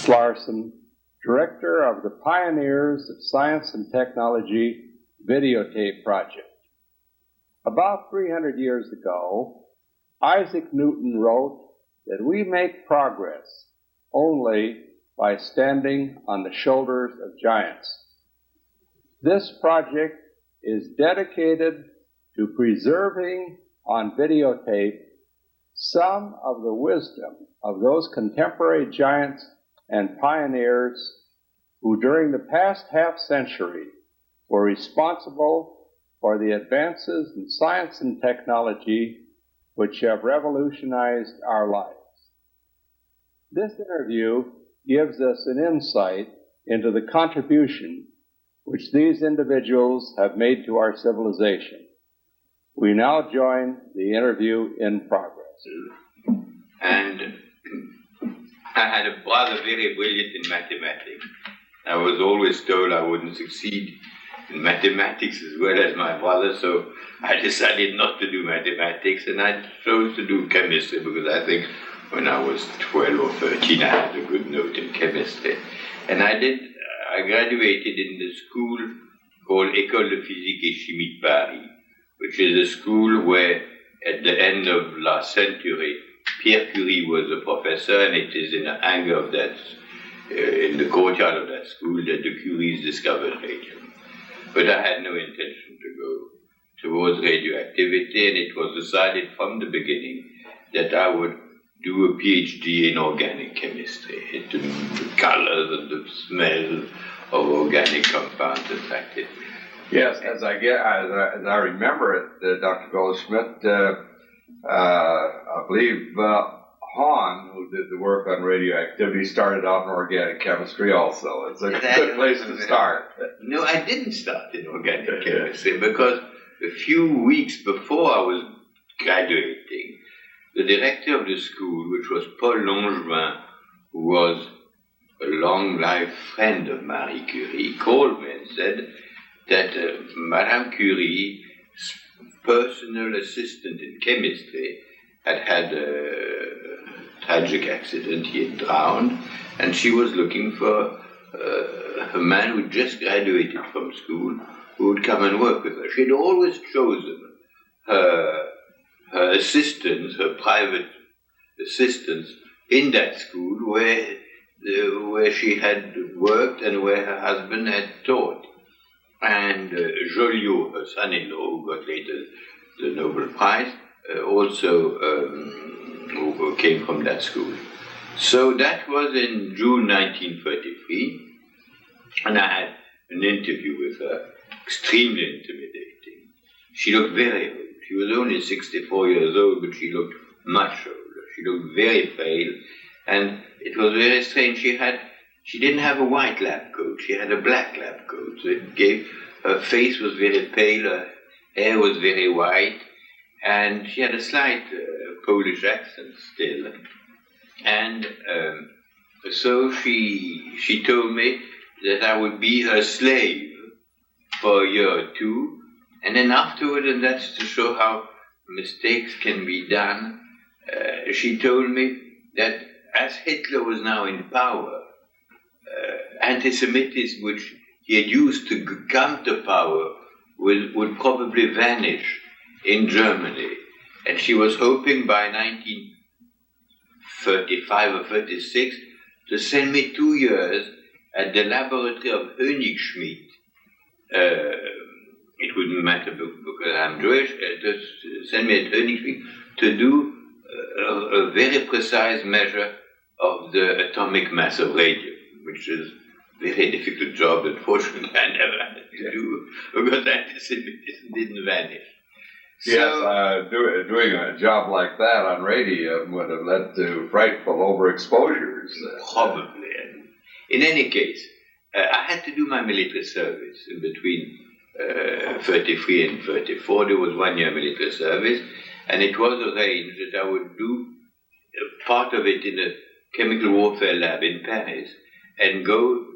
Larson, Director of the Pioneers of Science and Technology Videotape Project. About 300 years ago, Isaac Newton wrote that we make progress only by standing on the shoulders of giants. This project is dedicated to preserving on videotape some of the wisdom of those contemporary giants and pioneers who during the past half-century were responsible for the advances in science and technology which have revolutionized our lives. This interview gives us an insight into the contribution which these individuals have made to our civilization. We now join the interview in progress. And I had a brother very brilliant in mathematics. I was always told I wouldn't succeed in mathematics as well as my brother, so I decided not to do mathematics, and I chose to do chemistry because I think when I was 12 or 13 I had a good note in chemistry. And I graduated in the school called École de Physique et Chimie de Paris, which is a school where at the end of last century Pierre Curie was a professor, and it is in the hangar of that, in the courtyard of that school that the Curies discovered radium. But I had no intention to go towards radioactivity, and it was decided from the beginning that I would do a PhD in organic chemistry. The colors and the smell of organic compounds attracted me. Yes, as I remember it, Dr. Goldschmidt, I believe Hahn, who did the work on radioactivity, started out in organic chemistry also. It's a good place to start. No, I didn't start in organic chemistry because a few weeks before I was graduating, the director of the school, which was Paul Langevin, who was a long-life friend of Marie Curie, called me and said that Madame Curie's personal assistant in chemistry had a tragic accident. He had drowned, and she was looking for a man who just graduated from school who would come and work with her. She had always chosen her assistants, her private assistants, in that school where she had worked and where her husband had taught. And Joliot, her son-in-law, who got later the Nobel Prize, also who came from that school. So that was in June 1933, and I had an interview with her, extremely intimidating. She looked very old. She was only 64 years old, but she looked much older. She looked very pale, and it was very strange. She didn't have a white lab coat. She had a black lab coat. So her face was very pale, her hair was very white, and she had a slight Polish accent still. And so she told me that I would be her slave for a year or two, and then afterward, and that's to show how mistakes can be done, she told me that as Hitler was now in power, anti-Semitism, which he had used to come to power, would probably vanish in Germany. And she was hoping by 1935 or 36 to send me 2 years at the laboratory of Hönig-Schmidt. It wouldn't matter because I'm Jewish, to send me at Hönig-Schmidt to do a very precise measure of the atomic mass of radium, which is a very difficult job, unfortunately I never had to do, because anti-Semitism didn't vanish. Yes, doing a job like that on radium would have led to frightful overexposures. Probably. In any case, I had to do my military service in between 33 and 34. There was 1 year military service, and it was arranged that I would do part of it in a chemical warfare lab in Paris and go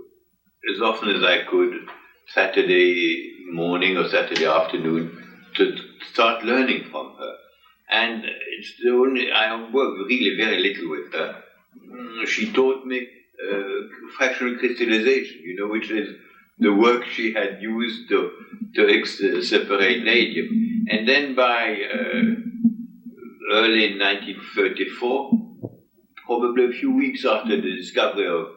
as often as I could Saturday morning or Saturday afternoon to start learning from her. And I worked really very little with her. She taught me fractional crystallization, you know, which is the work she had used to separate radium. And then by early 1934, probably a few weeks after the discovery of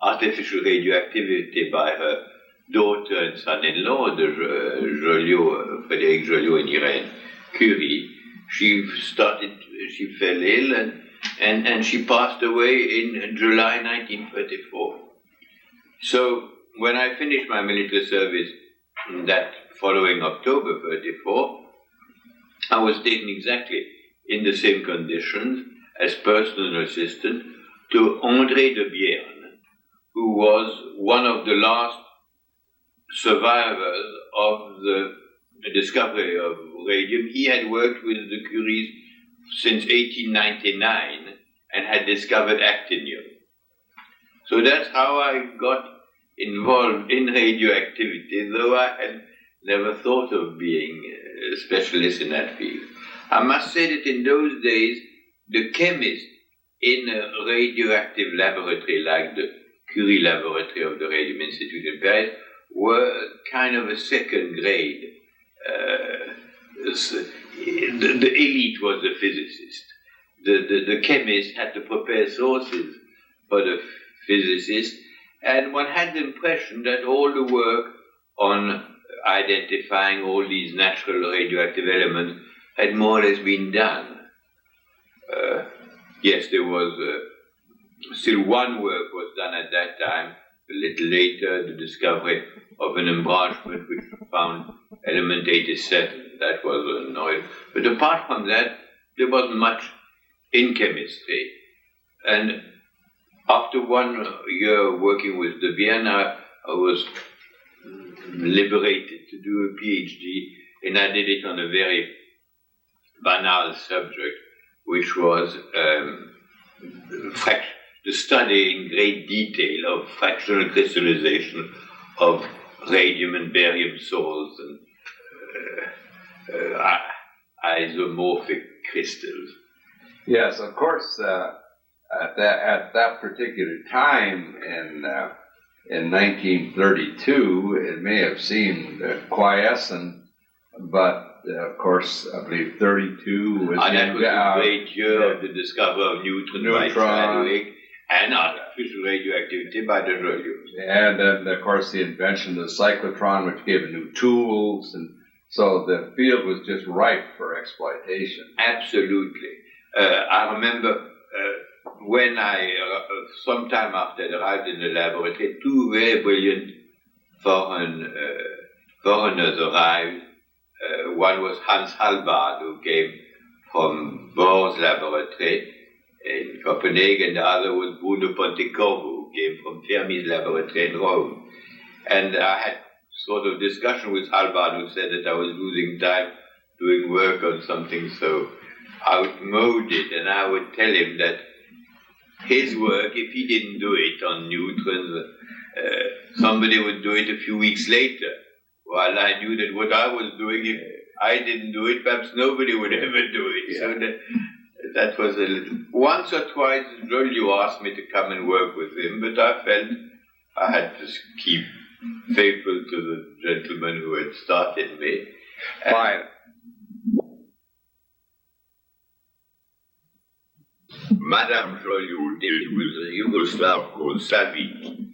artificial radioactivity by her daughter and son-in-law, Frédéric Joliot and Irene Curie, she fell ill and she passed away in July 1934. So when I finished my military service that following October 34, I was taken exactly in the same conditions as personal assistant to André de Bierne, who was one of the last survivors of the discovery of radium. He had worked with the Curies since 1899 and had discovered actinium. So that's how I got involved in radioactivity, though I had never thought of being a specialist in that field. I must say that in those days, the chemists in a radioactive laboratory like the Curie laboratory of the Radium Institute in Paris were kind of a second grade. The elite was the physicist. The chemist had to prepare sources for the physicist, and one had the impression that all the work on identifying all these natural radioactive elements had more or less been done. Yes, there was still one work was done at that time, a little later, the discovery of an embranchement which found element 87. That was annoying. But apart from that, there wasn't much in chemistry. And after 1 year working with de Bierne, I was liberated to do a PhD, and I did it on a very banal subject, which was the study in great detail of fractional crystallization of radium and barium salts and isomorphic crystals. Yes, of course. At that particular time in 1932, it may have seemed quiescent, but of course, I believe 32 was... that was the great year of the discovery of neutron by Chadwick and artificial radioactivity by de Joliot. And then, of course, the invention of the cyclotron, which gave new tools, and so the field was just ripe for exploitation. Absolutely. I remember when I, sometime after I arrived in the laboratory, two very brilliant foreigners arrived. One was Hans Halbard, who came from Bohr's laboratory in Copenhagen. The other was Bruno Pontecorvo, who came from Fermi's laboratory in Rome. And I had sort of discussion with Halbard, who said that I was losing time doing work on something so outmoded, and I would tell him that his work, if he didn't do it on neutrons, somebody would do it a few weeks later. While I knew that what I was doing, if I didn't do it, perhaps nobody would ever do it. Yeah. So that was a little... Once or twice, Joliot asked me to come and work with him, but I felt I had to keep faithful to the gentleman who had started me. Fine. Madame Joliot did it with a Yugoslav called Savic,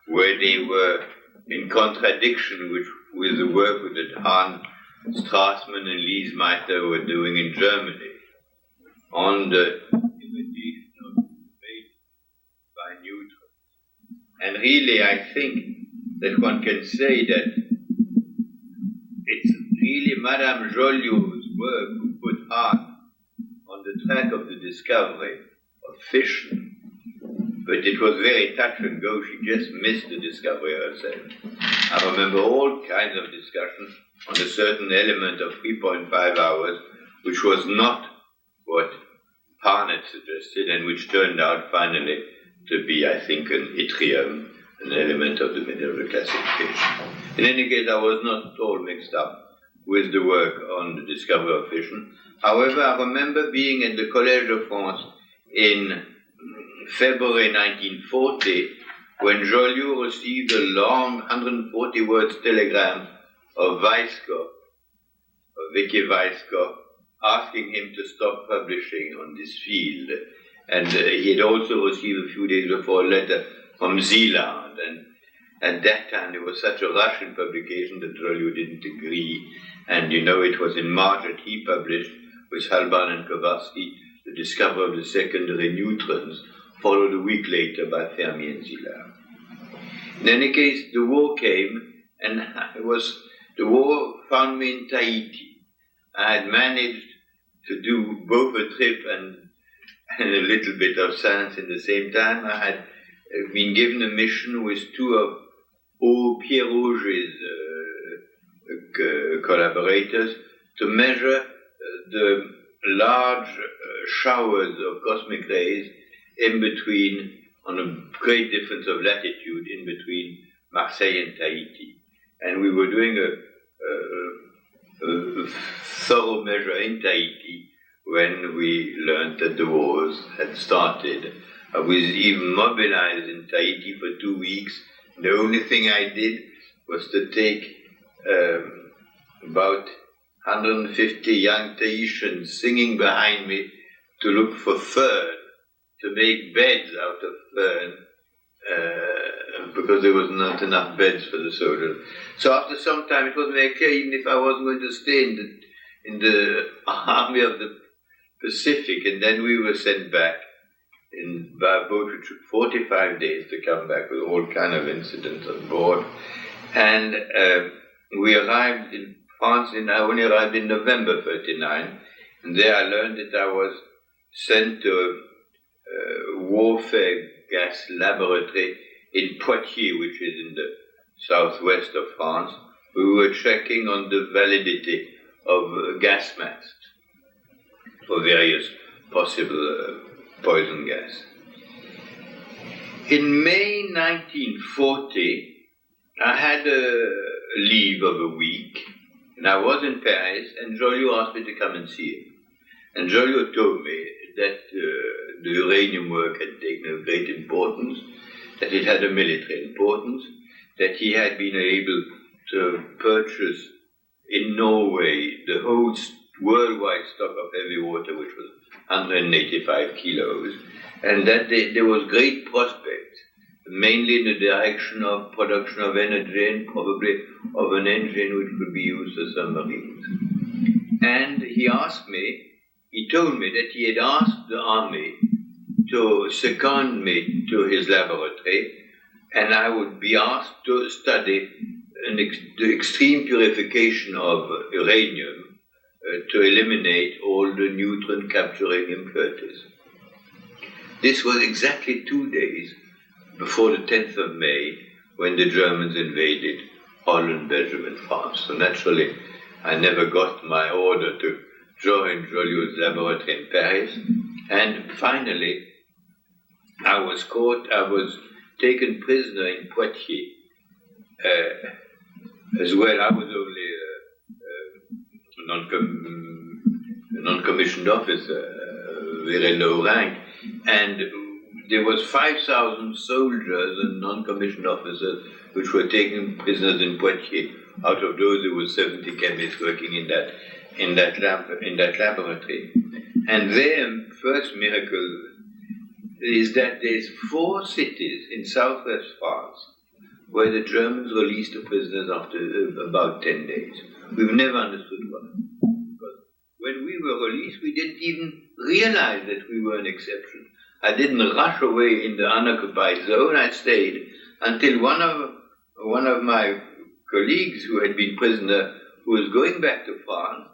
where they were in contradiction with the work that Hans Strassmann and Lise Meitner were doing in Germany on the irradiation of space by neutrons. And really, I think that one can say that it's really Madame Joliot's work who put Hahn on the track of the discovery of fission. But it was very touch and go. She just missed the discovery herself. I remember all kinds of discussions on a certain element of 3.5 hours, which was not what Hahn had suggested, and which turned out finally to be, I think, an yttrium, an element of the mineral classification. In any case, I was not at all mixed up with the work on the discovery of fission. However, I remember being at the Collège de France in February 1940 when Joliot received a long 140 words telegram of Vicky Weisskopf, asking him to stop publishing on this field. And he had also received a few days before a letter from Zeeland. And at that time there was such a rush in publication that Joliot didn't agree. And you know, it was in March that he published with Halban and Kowarski the discovery of the secondary neutrons, followed a week later by Fermi and Zeeland. In any case, the war came, and the war found me in Tahiti. I had managed to do both a trip and a little bit of science in the same time. I had been given a mission with two of Pierre Auger's collaborators to measure the large showers of cosmic rays in between, on a great difference of latitude, in between Marseille and Tahiti. And we were doing a thorough measure in Tahiti when we learned that the wars had started. I was even mobilized in Tahiti for 2 weeks. The only thing I did was to take about 150 young Tahitians singing behind me to look for fern, to make beds out of fern, because there was not enough beds for the soldiers. So after some time, it was very clear, even if I wasn't going to stay in the army of the Pacific, and then we were sent back by a boat, which took 45 days to come back with all kind of incidents on board. And we arrived in France, I only arrived in November 1939, and there I learned that I was sent to a warfare gas laboratory in Poitiers, which is in the southwest of France. We were checking on the validity of gas masks for various possible poison gas. In May 1940, I had a leave of a week, and I was in Paris, and Joliot asked me to come and see him. And Joliot told me that the uranium work had taken a great importance, that it had a military importance, that he had been able to purchase in Norway the whole worldwide stock of heavy water, which was 185 kilos, and that there was great prospect, mainly in the direction of production of energy and probably of an engine which could be used for submarines. And he told me that he had asked the army to second me to his laboratory, and I would be asked to study the extreme purification of uranium to eliminate all the neutron capturing impurities. This was exactly 2 days before the 10th of May, when the Germans invaded Holland, Belgium, and France. So naturally, I never got my order to join Joliot's laboratory in Paris. And finally, I was taken prisoner in Poitiers. As well, I was only a non-commissioned officer, very low rank, and there was 5,000 soldiers and non-commissioned officers which were taken prisoners in Poitiers. Out of those, there were 70 chemists working in that laboratory. And their first miracle is that there's 4 cities in southwest France where the Germans released the prisoners after about 10 days. We've never understood why. Because when we were released, we didn't even realize that we were an exception. I didn't rush away in the unoccupied zone. I stayed until one of my colleagues who had been prisoner, who was going back to France,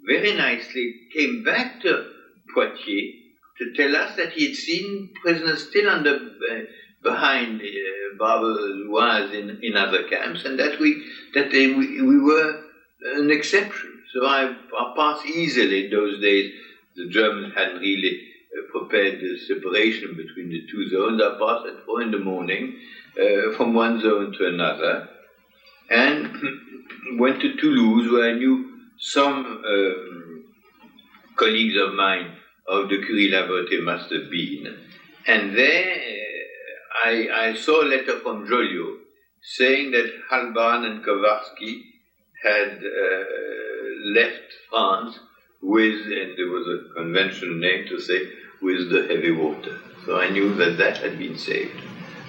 very nicely came back to Poitiers to tell us that he had seen prisoners still behind barbed wires in other camps, and that we were an exception. So I passed easily in those days. The Germans hadn't really prepared the separation between the two zones. I passed at 4 in the morning from one zone to another, and went to Toulouse, where I knew some colleagues of mine of the Curie laboratory must have been. And there I saw a letter from Joliot saying that Halban and Kowarski had left France with, and there was a conventional name to say, with the heavy water. So I knew that that had been saved.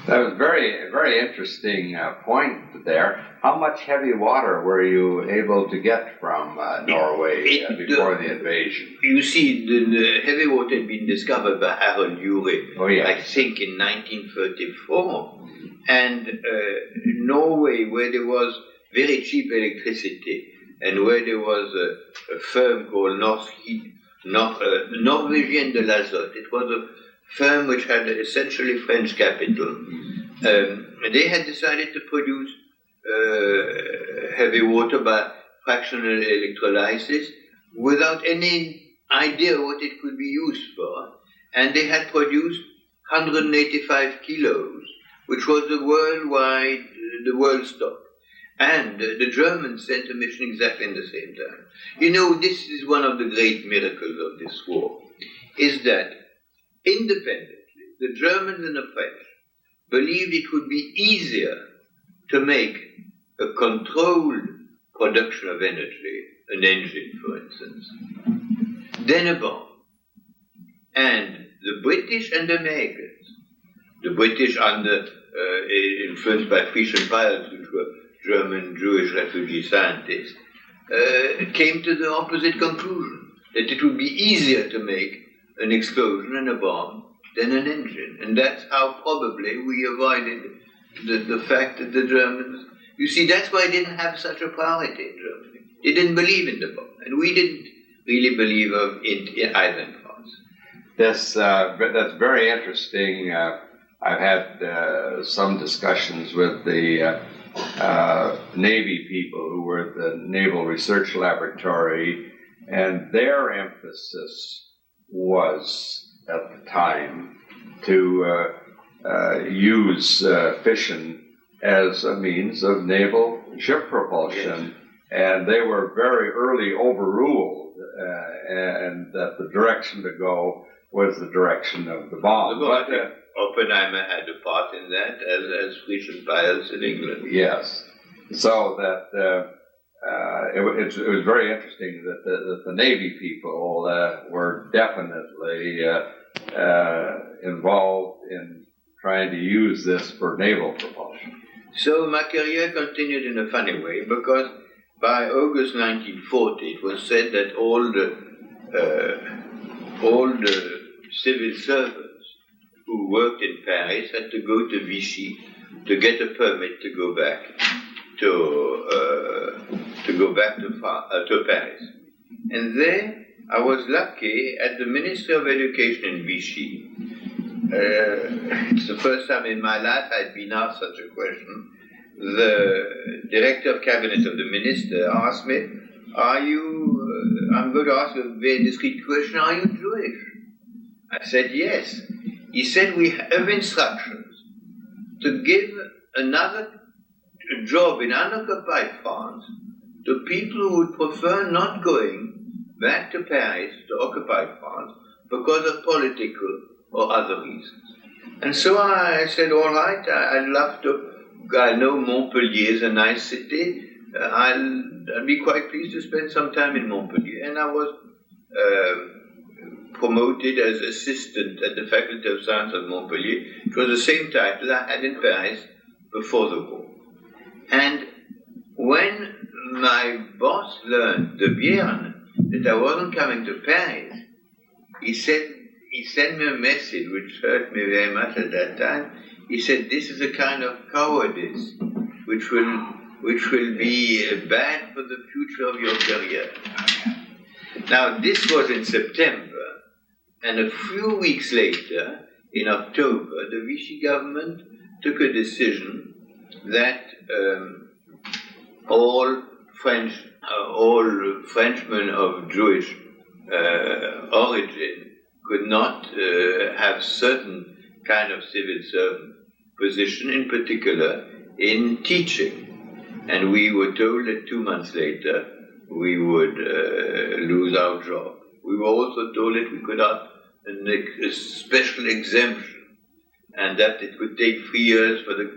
That was a very interesting point there. How much heavy water were you able to get from Norway before the invasion? You see, the heavy water had been discovered by Harold Urey, I think in 1934. And Norway, where there was very cheap electricity, and where there was a firm called Norvégien de l'Azote. It was a firm which had essentially French capital. They had decided to produce heavy water by fractional electrolysis without any idea what it could be used for. And they had produced 185 kilos, which was the world stock. And the Germans sent a mission exactly in the same time. You know, this is one of the great miracles of this war, is that independently, the Germans and the French believed it would be easier to make a controlled production of energy, an engine, for instance, than a bomb. And the British and the Americans, the British under influenced by Frisch and Piles, which were German Jewish refugee scientists, came to the opposite conclusion, that it would be easier to make an explosion and a bomb than an engine. And that's how probably we avoided the fact that the Germans, you see, that's why they didn't have such a priority in Germany. They didn't believe in the bomb, and we didn't really believe of it either in France. That's very interesting. I've had some discussions with the Navy people who were at the Naval Research Laboratory, and their emphasis was, at the time, to use fission as a means of naval ship propulsion. Yes. And they were very early overruled, and that the direction to go was the direction of the bomb. Oppenheimer had a part in that, as Frisch and Piles in England. Yes. So that it was very interesting that the Navy people were definitely involved in trying to use this for naval propulsion. So my career continued in a funny way, because by August 1940 it was said that all the civil servants who worked in Paris had to go to Vichy to get a permit to go back to Paris. And there I was lucky at the Ministry of Education in Vichy. It's the first time in my life I'd been asked such a question. The director of cabinet of the minister asked me, I'm going to ask you a very discreet question, are you Jewish? I said, yes. He said, we have instructions to give another job in unoccupied France to people who would prefer not going back to Paris, to occupied France, because of political or other reasons. And so I said, all right, I'd love to. I know Montpellier is a nice city. I'd be quite pleased to spend some time in Montpellier. And I was promoted as assistant at the Faculty of Science of Montpellier. It was the same title I had in Paris before the war. And when my boss learned, de Bierne, that I wasn't coming to Paris, he sent me a message which hurt me very much at that time. He said, this is a kind of cowardice which will be bad for the future of your career. Now, this was in September, and a few weeks later, in October, the Vichy government took a decision that all Frenchmen of Jewish origin could not have certain kind of civil servant position, in particular in teaching. And we were told that 2 months later we would lose our job. We were also told that we could have a special exemption. and that it would take 3 years for the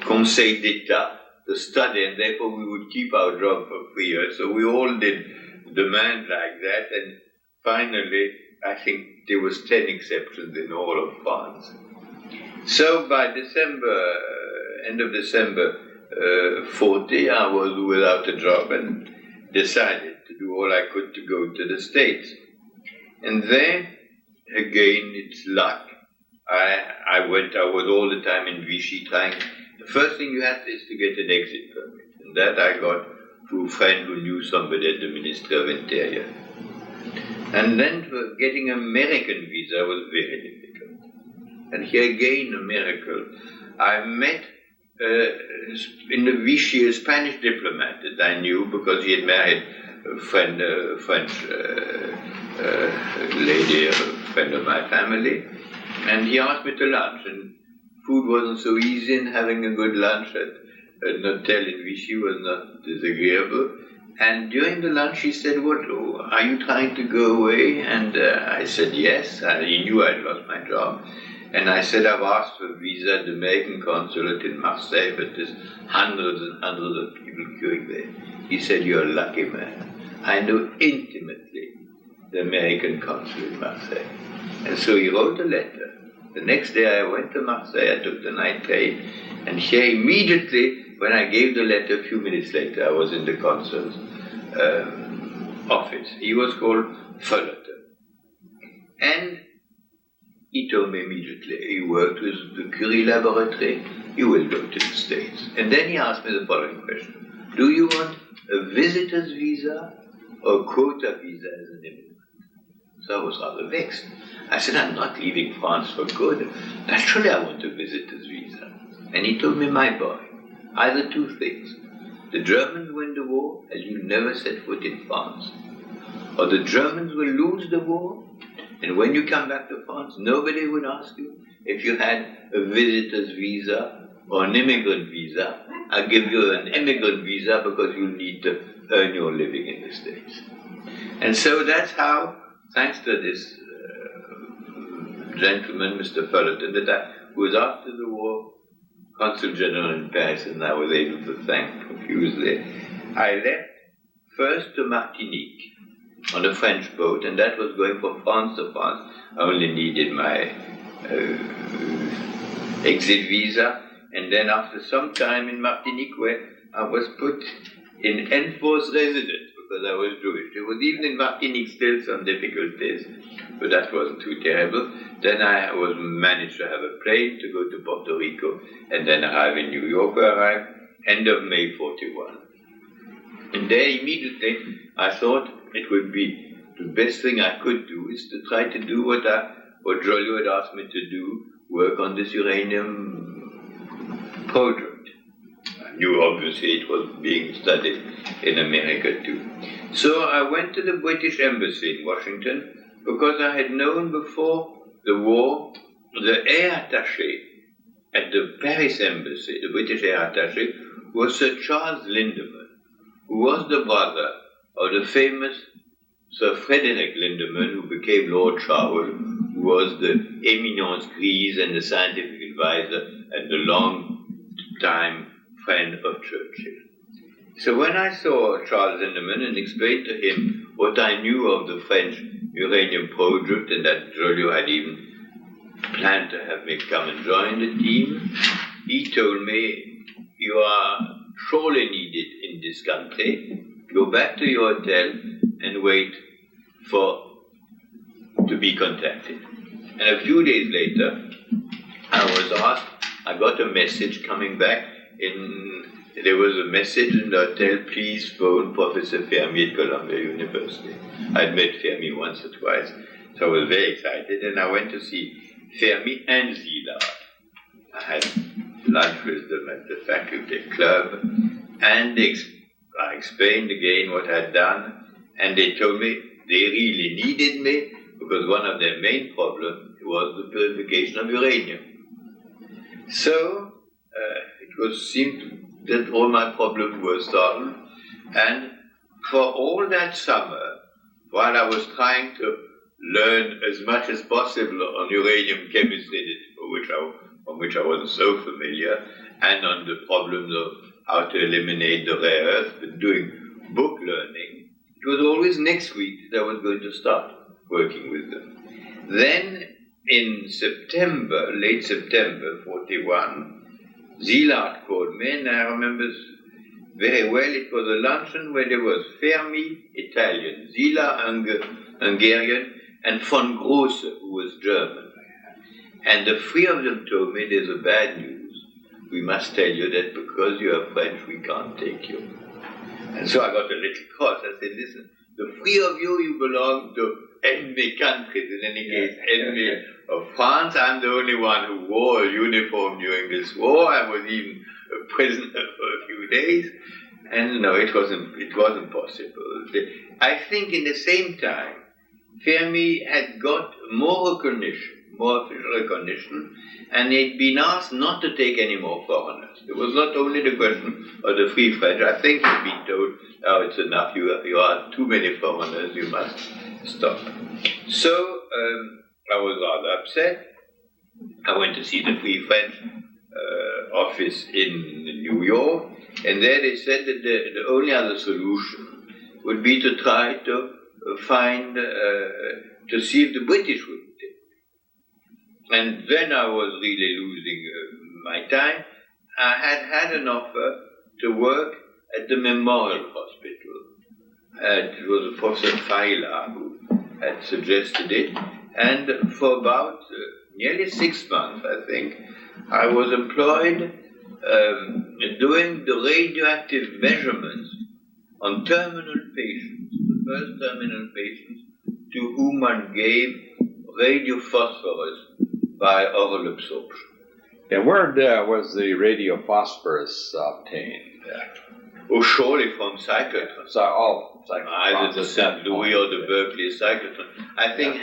Conseil d'État to study, and therefore we would keep our job for 3 years. So we all did demand like that, and finally, I think there was 10 exceptions in all of France. So by December, end of December 40, I was without a job and decided to do all I could to go to the States. And then, again, it's luck. I was all the time in Vichy trying. The first thing you have is to get an exit permit. And that I got through a friend who knew somebody at the Ministry of Interior. And then for getting an American visa was very difficult. And here again, a miracle. I met in the Vichy a Spanish diplomat that I knew because he had married a friend, French lady, a friend of my family. And he asked me to lunch, and food wasn't so easy, and having a good lunch at an hotel in Vichy was not disagreeable. And during the lunch he said, "What, are you trying to go away?" And I said yes. He knew I'd lost my job. And I said, "I've asked for a visa at the American consulate in Marseille, but there's hundreds and hundreds of people queuing there." He said, "You're a lucky man. I know intimately the American consul in Marseille." And so he wrote a letter. The next day I went to Marseille, I took the night train, and here immediately, when I gave the letter, a few minutes later, I was in the consul's office. He was called Fullerton. And he told me immediately, he worked with the Curie laboratory, you will go to the States. And then he asked me the following question: do you want a visitor's visa or a quota visa as an immigrant? So I was rather vexed. I said, "I'm not leaving France for good. Naturally I want a visitor's visa." And he told me, "My boy, either two things. The Germans win the war and you never set foot in France. Or the Germans will lose the war, and when you come back to France, nobody would ask you if you had a visitor's visa or an immigrant visa. I'll give you an immigrant visa because you need to earn your living in the States." And so that's how, thanks to this gentleman, Mr. Fullerton, who was after the war Consul General in Paris, and I was able to thank profusely, I left first to Martinique on a French boat, and that was going from France to France. I only needed my exit visa, and then after some time in Martinique, where I was put in enforced residence because I was Jewish. There was even in Martinique still some difficulties, but that wasn't too terrible. Then I managed to have a plane to go to Puerto Rico, and then arrive in New York, where I arrived end of May 41. And there immediately I thought it would be the best thing I could do is to try to do what Joliot had asked me to do, work on this uranium project. I knew obviously it was being studied in America too. So I went to the British Embassy in Washington because I had known before the war the air attaché at the Paris Embassy, the British air attaché, was Sir Charles Lindemann, who was the brother of the famous Sir Frederick Lindemann, who became Lord Charles, who was the éminence grise and the scientific advisor and the long-time friend of Churchill. So when I saw Charles Lindemann and explained to him what I knew of the French uranium project, and that Joliot had even planned to have me come and join the team, he told me, "You are surely needed in this country. Go back to your hotel and wait to be contacted." And a few days later, I got a message coming back there was a message in the hotel, "Please phone Professor Fermi at Columbia University." I'd met Fermi once or twice, so I was very excited, and I went to see Fermi and Szilard. I had lunch with them at the faculty club, and I explained again what I'd done, and they told me they really needed me because one of their main problems was the purification of uranium. So it seemed that all my problems were solved, and for all that summer, while I was trying to learn as much as possible on uranium chemistry, from which I wasn't so familiar, and on the problems of how to eliminate the rare earth, but doing book learning. It was always next week that I was going to start working with them. Then in September, late September 41, Szilard called me, and I remember very well, it was a luncheon where there was Fermi, Italian, Szilard, Hungarian, and von Grosse, who was German. And the three of them told me, there's a bad news. We must tell you that because you are French, we can't take you. And so I got a little cross. I said, listen, the three of you belong to enemy countries, in any case, enemy of France. I'm the only one who wore a uniform during this war. I was even a prisoner for a few days. And no, it wasn't possible. I think in the same time, Fermi had got more official recognition, and he'd been asked not to take any more foreigners. It was not only the question of the Free French. I think he'd been told, oh, it's enough, you are too many foreigners, you must stop. So I was rather upset. I went to see the Free French office in New York, and there they said that the only other solution would be to try to find, to see if the British would take it. And then I was really losing my time. I had an offer to work at the Memorial Hospital. It was Professor Feiler who had suggested it, and for about nearly 6 months, I think, I was employed doing the radioactive measurements on terminal patients, the first terminal patients to whom one gave radiophosphorus by oral absorption. And where was the radiophosphorus obtained? Oh, surely from cyclotrons. Either the St. Louis or the Berkeley cyclotron. I think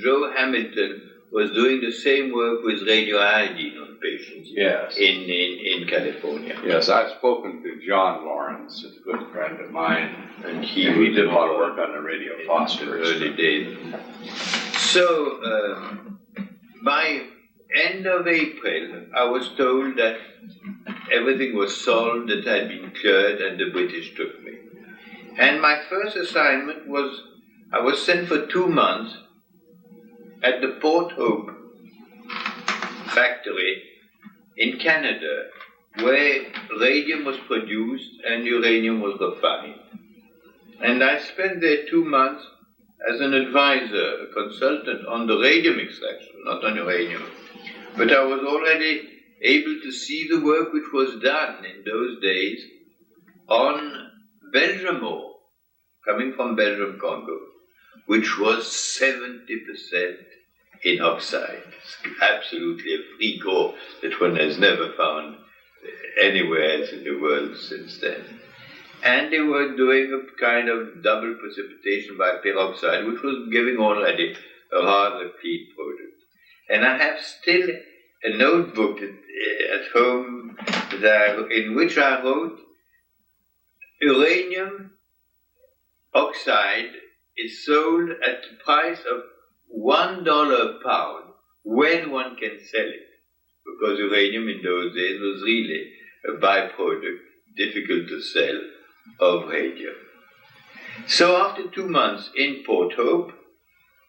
Joe Hamilton, was doing the same work with radioiodine on patients in California. Yes, I've spoken to John Lawrence, a good friend of mine, and he did a lot of work on the radiophosphorus. Early days. So, by end of April, I was told that everything was solved, that I had been cleared, and the British took me. And my first assignment was, I was sent for 2 months at the Port Hope factory in Canada, where radium was produced and uranium was refined. And I spent there 2 months as an advisor, a consultant on the radium extraction, not on uranium. But I was already able to see the work which was done in those days on Belgium ore, coming from Belgium, Congo, which was 70% in oxide. It's absolutely a freak ore that one has never found anywhere else in the world since then. And they were doing a kind of double precipitation by peroxide, which was giving already a rather clean product. And I have still a notebook at home in which I wrote, uranium oxide is sold at the price of $1 a pound when one can sell it, because uranium in those days was really a byproduct, difficult to sell, of radium. So after 2 months in Port Hope,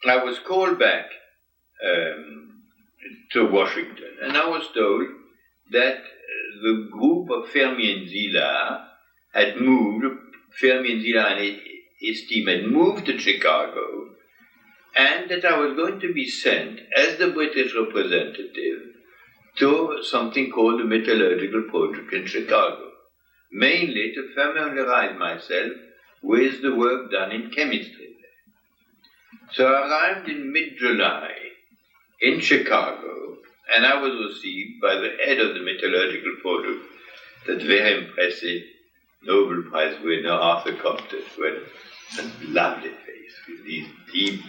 I was called back to Washington, and I was told that the group of Fermi and Szilard had moved, Fermi and Szilard and his team had moved to Chicago, and that I was going to be sent as the British representative to something called the Metallurgical Project in Chicago, mainly to familiarize myself with the work done in chemistry there. So I arrived in mid-July in Chicago, and I was received by the head of the Metallurgical Project, that very impressive Nobel Prize winner, Arthur Compton, with a lovely face, with these deep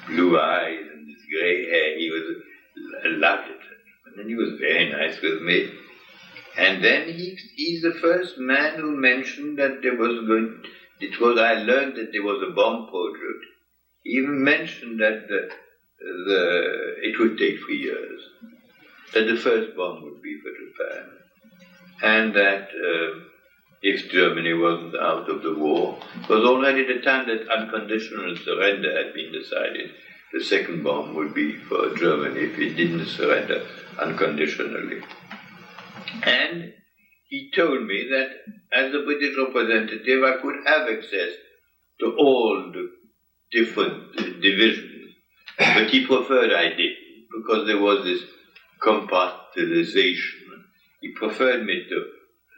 blue eyes and this grey hair. He was a lovely gentleman, and he was very nice with me. And then he's the first man who mentioned that there was I learned that there was a bomb project He even mentioned that it would take 3 years, that the first bomb would be for Japan, and that if Germany wasn't out of the war, it was already the time that unconditional surrender had been decided. The second bomb would be for Germany if it didn't surrender unconditionally. And he told me that as a British representative I could have access to all the different divisions, but he preferred I didn't, because there was this compartmentalization. He preferred me to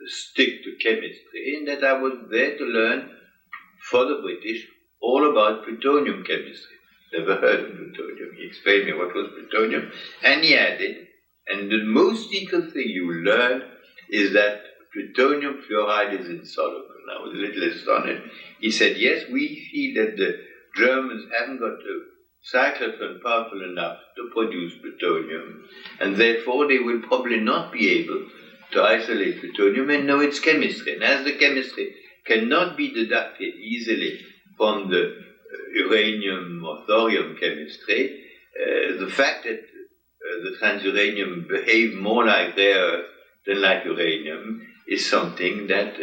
stick to chemistry, and that I was there to learn for the British all about plutonium chemistry. Never heard of plutonium. He explained me what was plutonium, and he added, and the most secret thing you learn is that plutonium fluoride is insoluble. I was a little astonished. He said, yes, we feel that the Germans haven't got a cyclotron powerful enough to produce plutonium, and therefore they will probably not be able to isolate plutonium and know its chemistry. And as the chemistry cannot be deducted easily from the uranium or thorium chemistry, the fact that the transuranium behaves more like rare earth than like uranium is something that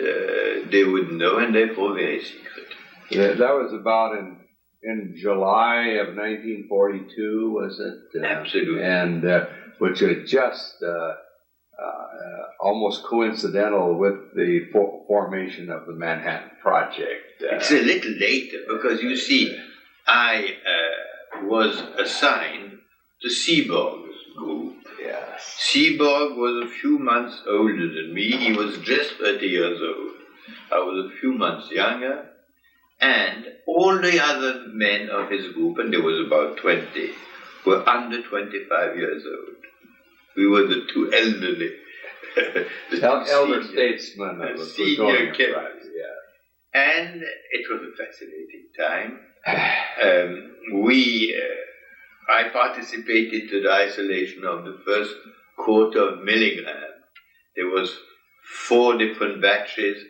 they would know, and therefore very secret. Yeah, that was about in July of 1942, was it? Absolutely. And which was just almost coincidental with the formation of the Manhattan Project. It's a little later, because you see, I was assigned to Seaborg's group. Yes. Seaborg was a few months older than me. He was just 30 years old. I was a few months younger. And all the other men of his group, and there was about 20, were under 25 years old. We were the two elderly. Elder statesmen of the senior chemists. Yeah. And it was a fascinating time. I participated to the isolation of the first quarter of milligram. There was 4 different batches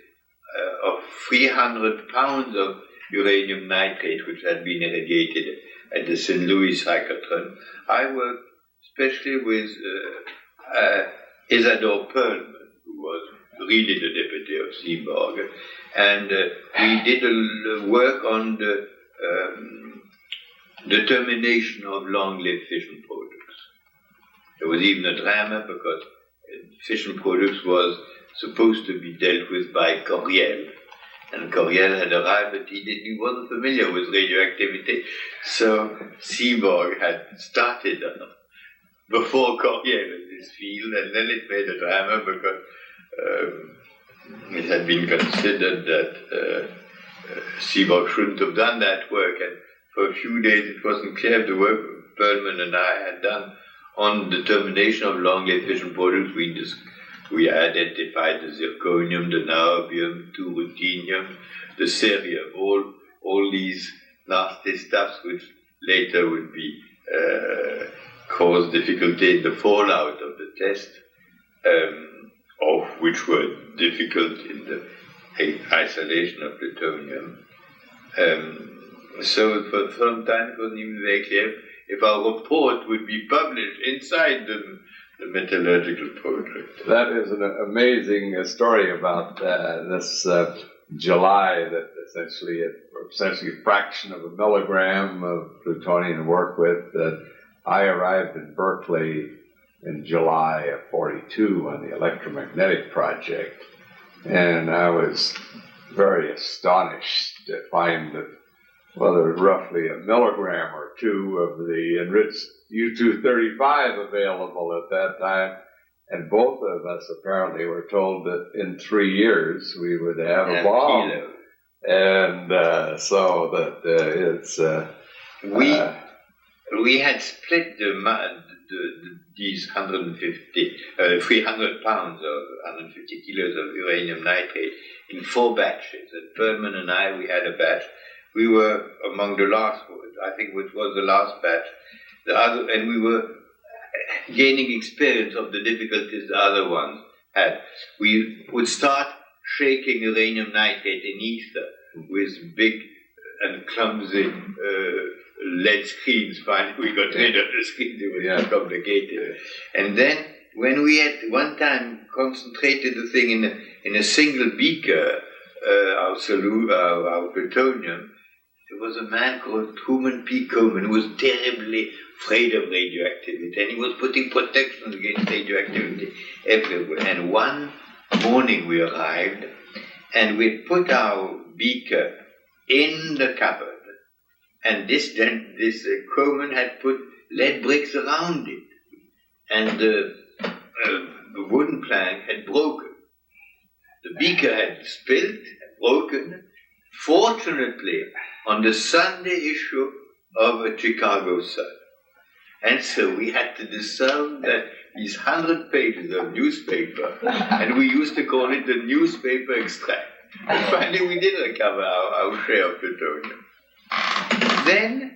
of 300 pounds of uranium nitrate, which had been irradiated at the St. Louis cyclotron. I worked especially with Isadore Perlman, who was really the deputy of Seaborg, and we did a work on the determination of long-lived fission products. There was even a drama, because fission products was supposed to be dealt with by Coriel, and Coriel had arrived, but he wasn't familiar with radioactivity, so Seaborg had started before Coriel in this field, and then it made a drama, because it had been considered that Seaborg shouldn't have done that work, and for a few days it wasn't clear if the work Perlman and I had done on determination of long-lived fission products. We identified the zirconium, the niobium, 2-ruthenium, the cerium, all these nasty stuffs which later would be cause difficulty in the fallout of the test, of which were difficult in the isolation of plutonium. So for some time it wasn't even very clear if our report would be published inside the metallurgical project. That is an amazing story about this July, that essentially a fraction of a milligram of plutonium to work with. I arrived in Berkeley in July of 42 on the electromagnetic project, and I was very astonished to find that, well, there was roughly a milligram or two of the enriched U-235 available at that time, and both of us apparently were told that in 3 years we would have a bomb. And so that it's... we had split these 300 pounds of 150 kilos of uranium nitrate in 4 batches. And Perlman and I, we had a batch. We were among the last, I think, which was the last batch. And we were gaining experience of the difficulties the other ones had. We would start shaking uranium nitrate in ether with big and clumsy LED screens. Finally, we got rid of the screens. It was too complicated. And then, when we had one time concentrated the thing in a single beaker, our plutonium, there was a man called Truman P. Coleman who was terribly afraid of radioactivity, and he was putting protections against radioactivity everywhere. And one morning we arrived, and we put our beaker in the cupboard, and this Coleman had put lead bricks around it, and the wooden plank had broken. The beaker had spilled, had broken. Fortunately, on the Sunday issue of a Chicago Sun. And so we had to discern that these 100 pages of newspaper, and we used to call it the newspaper extract. And finally we did recover our share of plutonium. Then,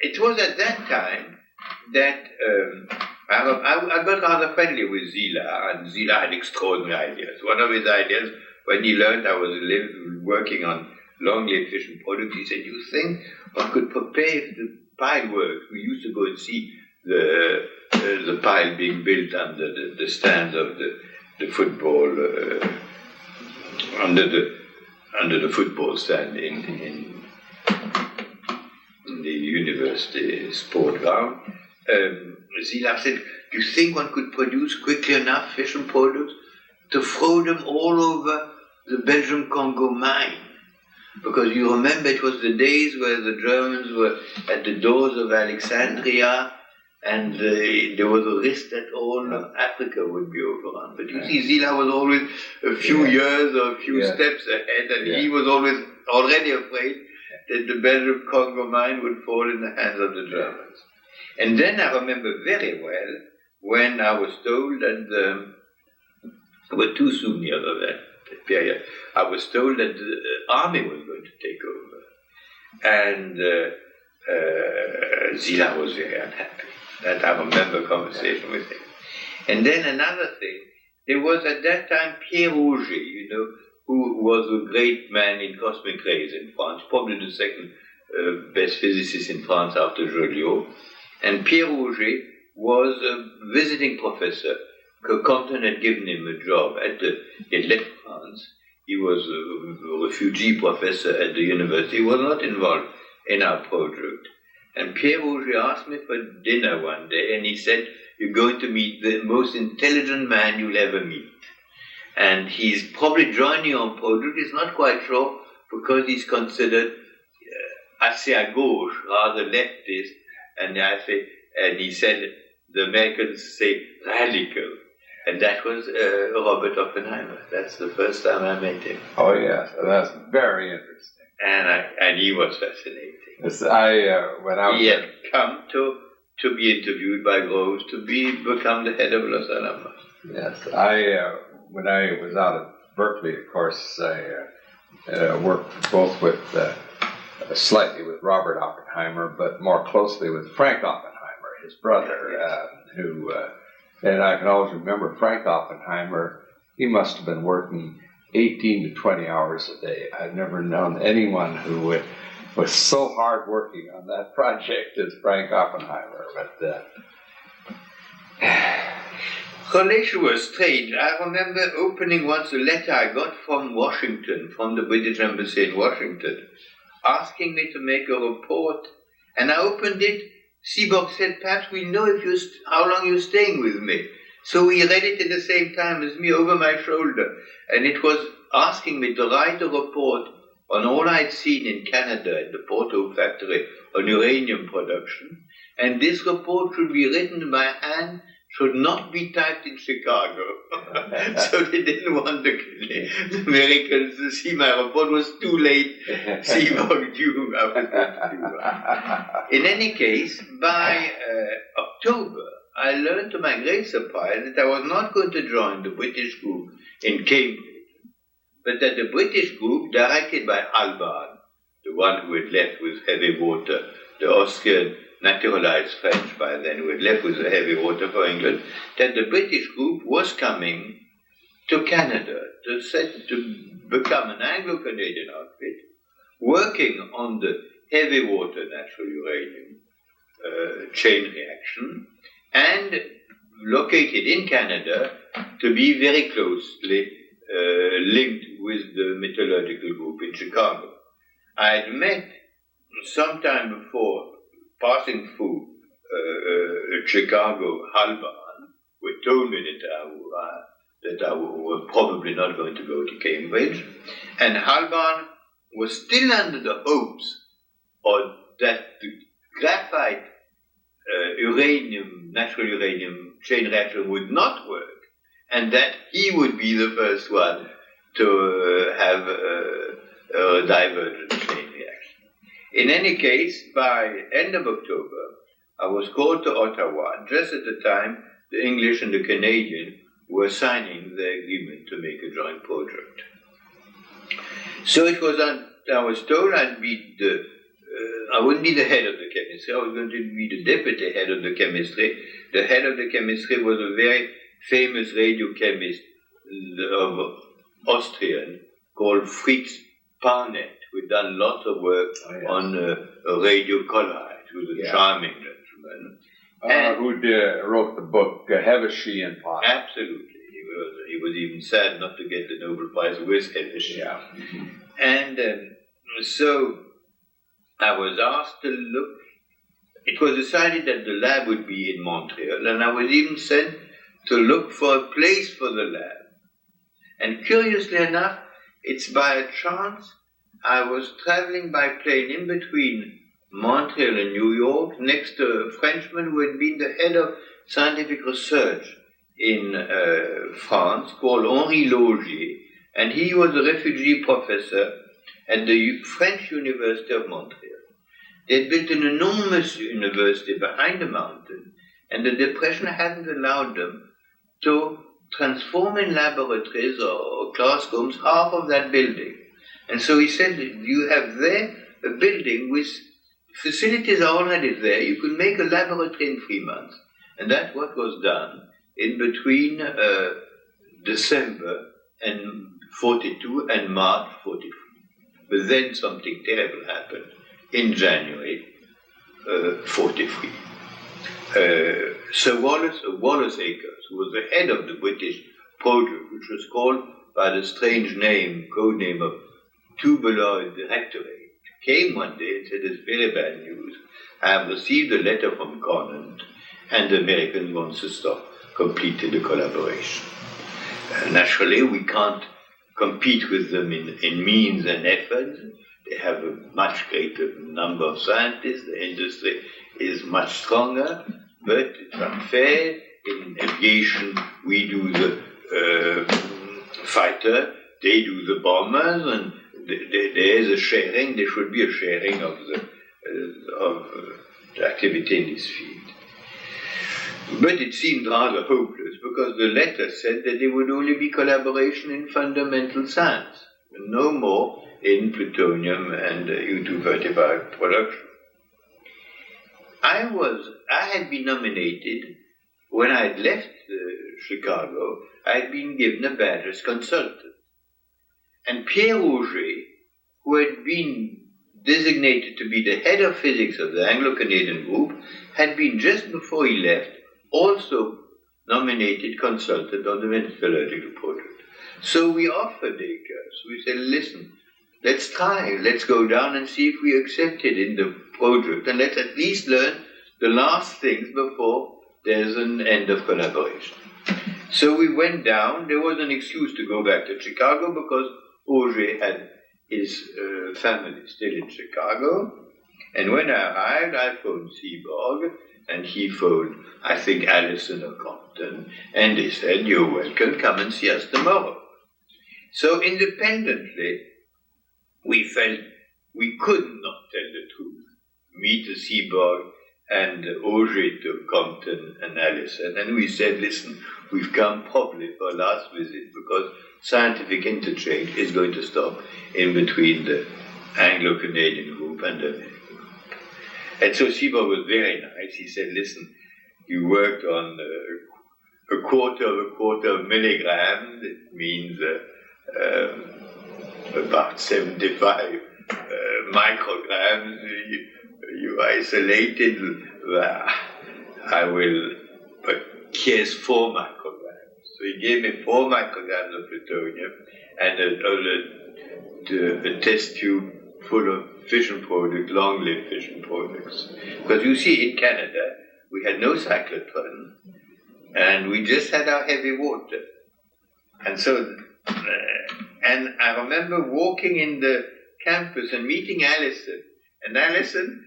it was at that time that I got rather friendly with Zila, and Zila had extraordinary ideas. One of his ideas, when he learned I was working on longly efficient products, he said, you think one could prepare if the pile works? We used to go and see the pile being built under the stands of the football, under the football stand in the university sport ground. Zila said, do you think one could produce quickly enough fission products to throw them all over the Belgium-Congo mine? Because you remember it was the days where the Germans were at the doors of Alexandria, and there was a risk that all Africa would be overrun. But you see, Zila was always a few years or a few steps ahead, and he was always already afraid that the Belgium-Congo mine would fall in the hands of the Germans. And then I remember very well when I was told that there were two souvenirs of that period. I was told that the army was going to take over. And Zila was very unhappy. That I remember a conversation with him. And then another thing, there was at that time Pierre Auger, who was a great man in cosmic rays in France, probably the second best physicist in France after Joliot. And Pierre Auger was a visiting professor. Compton had given him a job he had left France. He was a refugee professor at the university. He was not involved in our project. And Pierre Auger asked me for dinner one day, and he said, you're going to meet the most intelligent man you'll ever meet. And he's probably joining our project, he's not quite sure, because he's considered assez à gauche, rather leftist, and he said, the Americans say radical. And that was Robert Oppenheimer. That's the first time I met him. Oh yes, that's very interesting. And he was fascinating. Yes, he had come to be interviewed by Groves to become the head of Los Alamos. Yes, when I was out at Berkeley, of course, I worked both with slightly with Robert Oppenheimer, but more closely with Frank Oppenheimer, his brother, who. And I can always remember Frank Oppenheimer, he must have been working 18 to 20 hours a day. I've never known anyone who was so hard working on that project as Frank Oppenheimer. But relation was strange. I remember opening once a letter I got from Washington, from the British Embassy in Washington, asking me to make a report. And I opened it. Seaborg said, perhaps we know how long you're staying with me. So he read it at the same time as me over my shoulder. And it was asking me to write a report on all I'd seen in Canada at the Porto factory on uranium production. And this report should be written by hand, should not be typed in Chicago. So they didn't want the Americans to see my report. Was too late. Seaborg knew I was going to do that. In any case, by October, I learned to my great surprise that I was not going to join the British group in Cambridge, but that the British group, directed by Albard, the one who had left with heavy water, the Austrian naturalized French by then, who had left with the heavy water for England, that the British group was coming to Canada to become an Anglo-Canadian outfit, working on the heavy water natural uranium chain reaction, and located in Canada to be very closely linked with the metallurgical group in Chicago. I had met sometime before, passing through Chicago, Halban, who had told me that I was probably not going to go to Cambridge, and Halban was still under the hopes that the graphite natural uranium chain reaction would not work, and that he would be the first one to have a divergent chain reaction. In any case, by end of October, I was called to Ottawa, just at the time the English and the Canadian were signing the agreement to make a joint project. So it was, I was told I wouldn't be the head of the chemistry, I was going to be the deputy head of the chemistry. The head of the chemistry was a very famous radiochemist of Austrian called Fritz Parnet, who had done lots of work on radio colloid, who was a charming gentleman. Who wrote the book Hevesy and Parnet. Absolutely. He was even sad not to get the Nobel Prize with Hevesy. Yeah. And so I was asked to look. It was decided that the lab would be in Montreal, and I was even sent to look for a place for the lab. And curiously enough, it's by a chance I was traveling by plane in between Montreal and New York next to a Frenchman who had been the head of scientific research in France called Henri Laugier, and he was a refugee professor at the French University of Montreal. They had built an enormous university behind the mountain, and the Depression hadn't allowed them to transform in laboratories or classrooms half of that building. And so he said, you have there a building with facilities are already there, you could make a laboratory in 3 months. And that's what was done in between December and 42 and March 43. But then something terrible happened in January 43. Sir Wallace Akers, who was the head of the British project, which was called by the strange name, code name of tubular directorate, came one day and said, "It's very bad news. I have received a letter from Conant, and the Americans want to stop completely the collaboration. Naturally, we can't compete with them in means and efforts. They have a much greater number of scientists. The industry is much stronger, but it's unfair. In aviation, we do the fighter, they do the bombers, and there is a sharing. There should be a sharing of the activity in this field." But it seemed rather hopeless, because the letter said that there would only be collaboration in fundamental science, no more in plutonium and U-235 production. I had been nominated, when I had left Chicago, I had been given a badge as consultant. And Pierre Auger, who had been designated to be the head of physics of the Anglo-Canadian group, had been, just before he left, also nominated consultant on the metallurgical project. So we offered Akers, we said, listen, let's try, let's go down and see if we accepted in the project, and let's at least learn the last things before there's an end of collaboration. So we went down. There was an excuse to go back to Chicago because Auger had his family still in Chicago. And when I arrived, I phoned Seaborg, and he phoned, I think, Allison or Compton, and they said, "You're welcome, come and see us tomorrow." So independently, we felt we could not tell the truth. Me to Seaborg and Auger to Compton and Allison. And we said, listen, we've come probably for a last visit because scientific interchange is going to stop in between the Anglo-Canadian group and the American group. And so Seaborg was very nice. He said, listen, you worked on a quarter of milligram. It means about 75 micrograms, you isolated, I will, but here's 4 micrograms. So he gave me 4 micrograms of plutonium and a test tube full of fission products, long-lived fission products. Because you see, in Canada, we had no cyclotron, and we just had our heavy water. And so, and I remember walking in the campus and meeting Allison, and Allison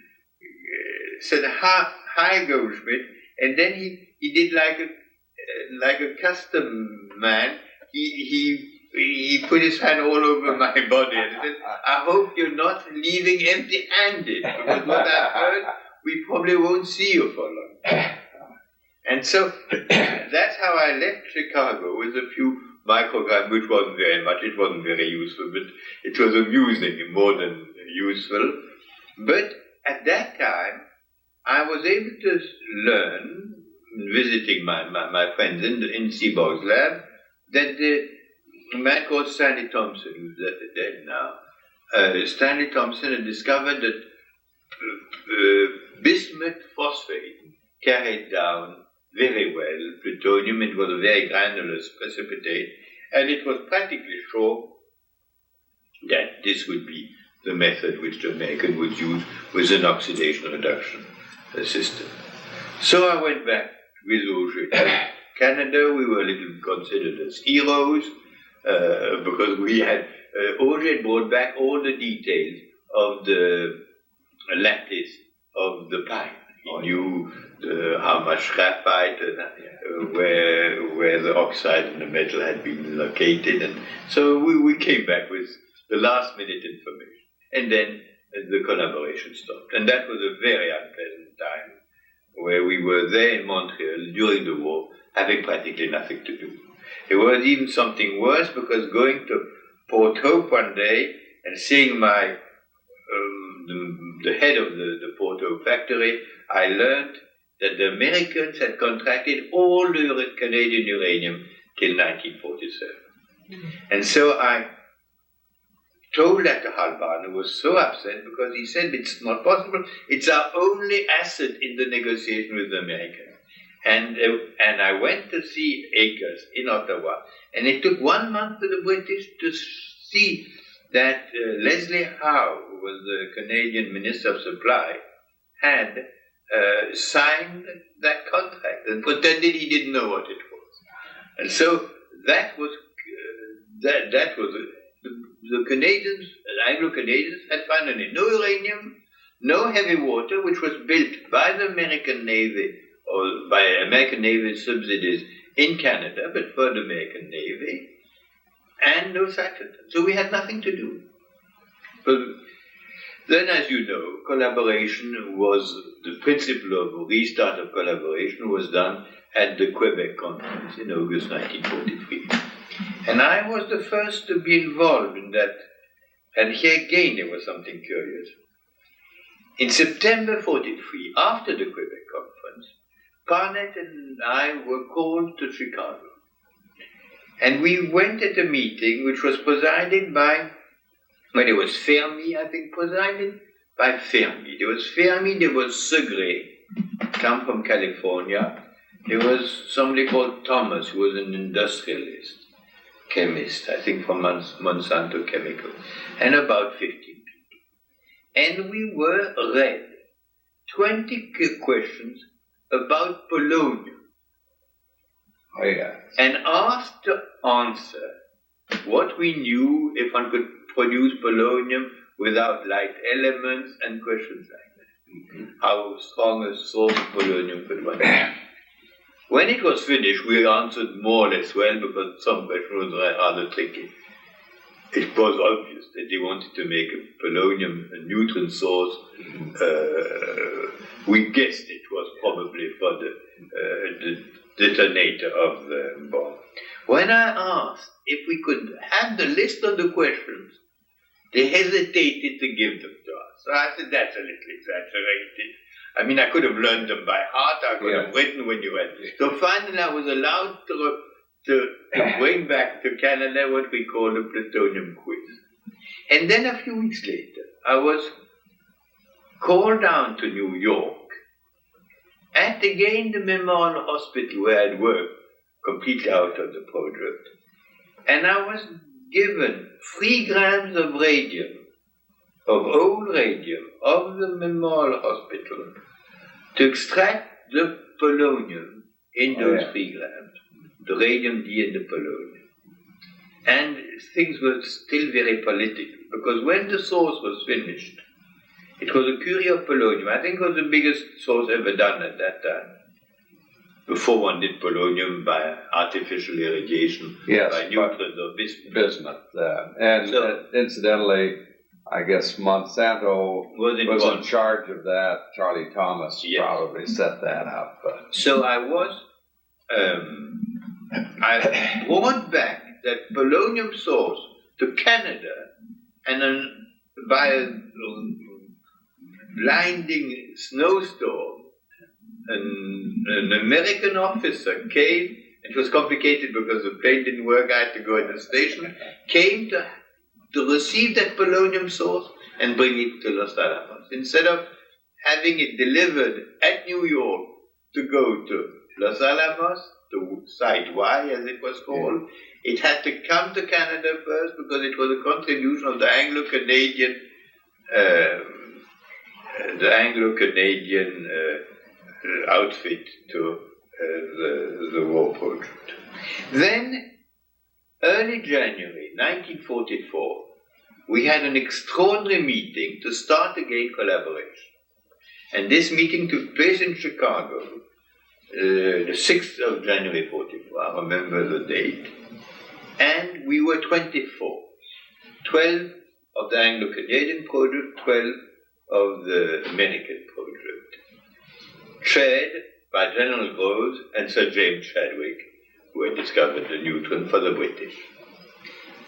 said, hi Goldschmidt, and then he did like a custom man, he put his hand all over my body and said, I hope you're not leaving empty-handed, because what I've heard, we probably won't see you for long. And so that's how I left Chicago, with a few micrograms, which wasn't very much, it wasn't very useful, but it was amusing more than useful. But at that time, I was able to learn, visiting my friends in Seaborg's lab, that a man called Stanley Thompson, who's dead now, Stanley Thompson had discovered that bismuth phosphate carried down very well plutonium. It was a very granular precipitate, and it was practically sure that this would be the method which the American would use with an oxidation reduction system. So I went back with Auger to Canada. We were a little considered as heroes because we had, Auger brought back all the details of the lattice of the pine. He knew how much graphite, where the oxide and the metal had been located. And so we came back with the last minute information. And then the collaboration stopped. And that was a very unpleasant time, where we were there in Montreal during the war, having practically nothing to do. It was even something worse, because going to Port Hope one day and seeing my the head of the Port Hope factory, I learned that the Americans had contracted all the Canadian uranium till 1947. Mm-hmm. And so I told that to Halban, who was so upset, because he said, it's not possible, it's our only asset in the negotiation with the Americans. And I went to see Akers in Ottawa, and it took 1 month for the British to see that Leslie Howe, who was the Canadian Minister of Supply, had signed that contract and pretended he didn't know what it was. And so that was the Canadians, the Anglo-Canadians, had finally no uranium, no heavy water, which was built by the American Navy, or by American Navy subsidies in Canada, but for the American Navy, and no cyclotron. So we had nothing to do. But then, as you know, collaboration was, the principle of restart of collaboration was done at the Quebec Conference in August 1943. And I was the first to be involved in that. And here again there was something curious. In September 43, after the Quebec Conference, Parnett and I were called to Chicago. And we went at a meeting which was presided by, well, it was Fermi, I think, presided by Fermi. There was Fermi, there was Segre, come from California. There was somebody called Thomas, who was an industrialist, chemist, I think from Monsanto Chemical, and about 15 people. And we were read 20 questions about polonium. Oh, yeah. And asked to answer what we knew if one could produce polonium without light elements and questions like that. Mm-hmm. How strong a source of polonium could one be? When it was finished, we answered more or less well, because some questions were rather tricky. It was obvious that they wanted to make a polonium, a neutron source. We guessed it was probably for the detonator of the bomb. When I asked if we could have the list of the questions, they hesitated to give them to us. So I said, that's a little exaggerated. I mean, I could have learned them by heart, I could have written when you went. So finally I was allowed to bring back to Canada what we call a plutonium quiz. And then a few weeks later, I was called down to New York at again the Memorial Hospital where I'd worked, completely out of the project. And I was given 3 grams of radium, of old radium, of the Memorial Hospital to extract the polonium in those 3 grams, the radium D and the polonium. And things were still very political, because when the source was finished, it was a Curie of polonium. I think it was the biggest source ever done at that time. Before one did polonium by artificial irradiation, by neutrons or bismuth. Incidentally, I guess Monsanto was in charge of that. Charlie Thomas probably set that up. So I brought back that polonium source to Canada, and then by a blinding snowstorm, an American officer came. It was complicated because the plane didn't work. I had to go in the station. Came to receive that polonium source and bring it to Los Alamos. Instead of having it delivered at New York to go to Los Alamos, to Site Y as it was called, it had to come to Canada first because it was a contribution of the Anglo-Canadian outfit to the war project. Then, early January 1944, we had an extraordinary meeting to start again collaboration. And this meeting took place in Chicago, the 6th of January 44, I remember the date. And we were 24, 12 of the Anglo-Canadian project, 12 of the American project, chaired by General Groves and Sir James Chadwick, who had discovered the neutron for the British.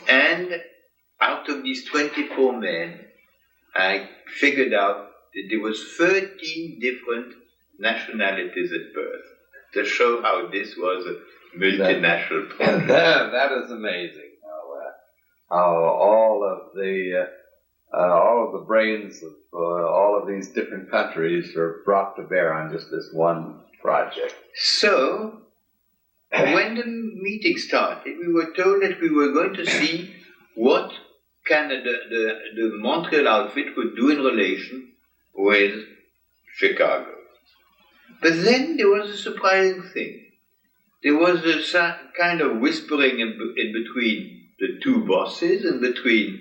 And out of these 24 men, I figured out that there was 13 different nationalities at birth, to show how this was a multinational project. That is amazing. How all of the brains of all of these different countries are brought to bear on just this one project. So, when the meeting started, we were told that we were going to see what Canada, the Montreal outfit would do in relation with Chicago. But then there was a surprising thing. There was a kind of whispering in between the two bosses and between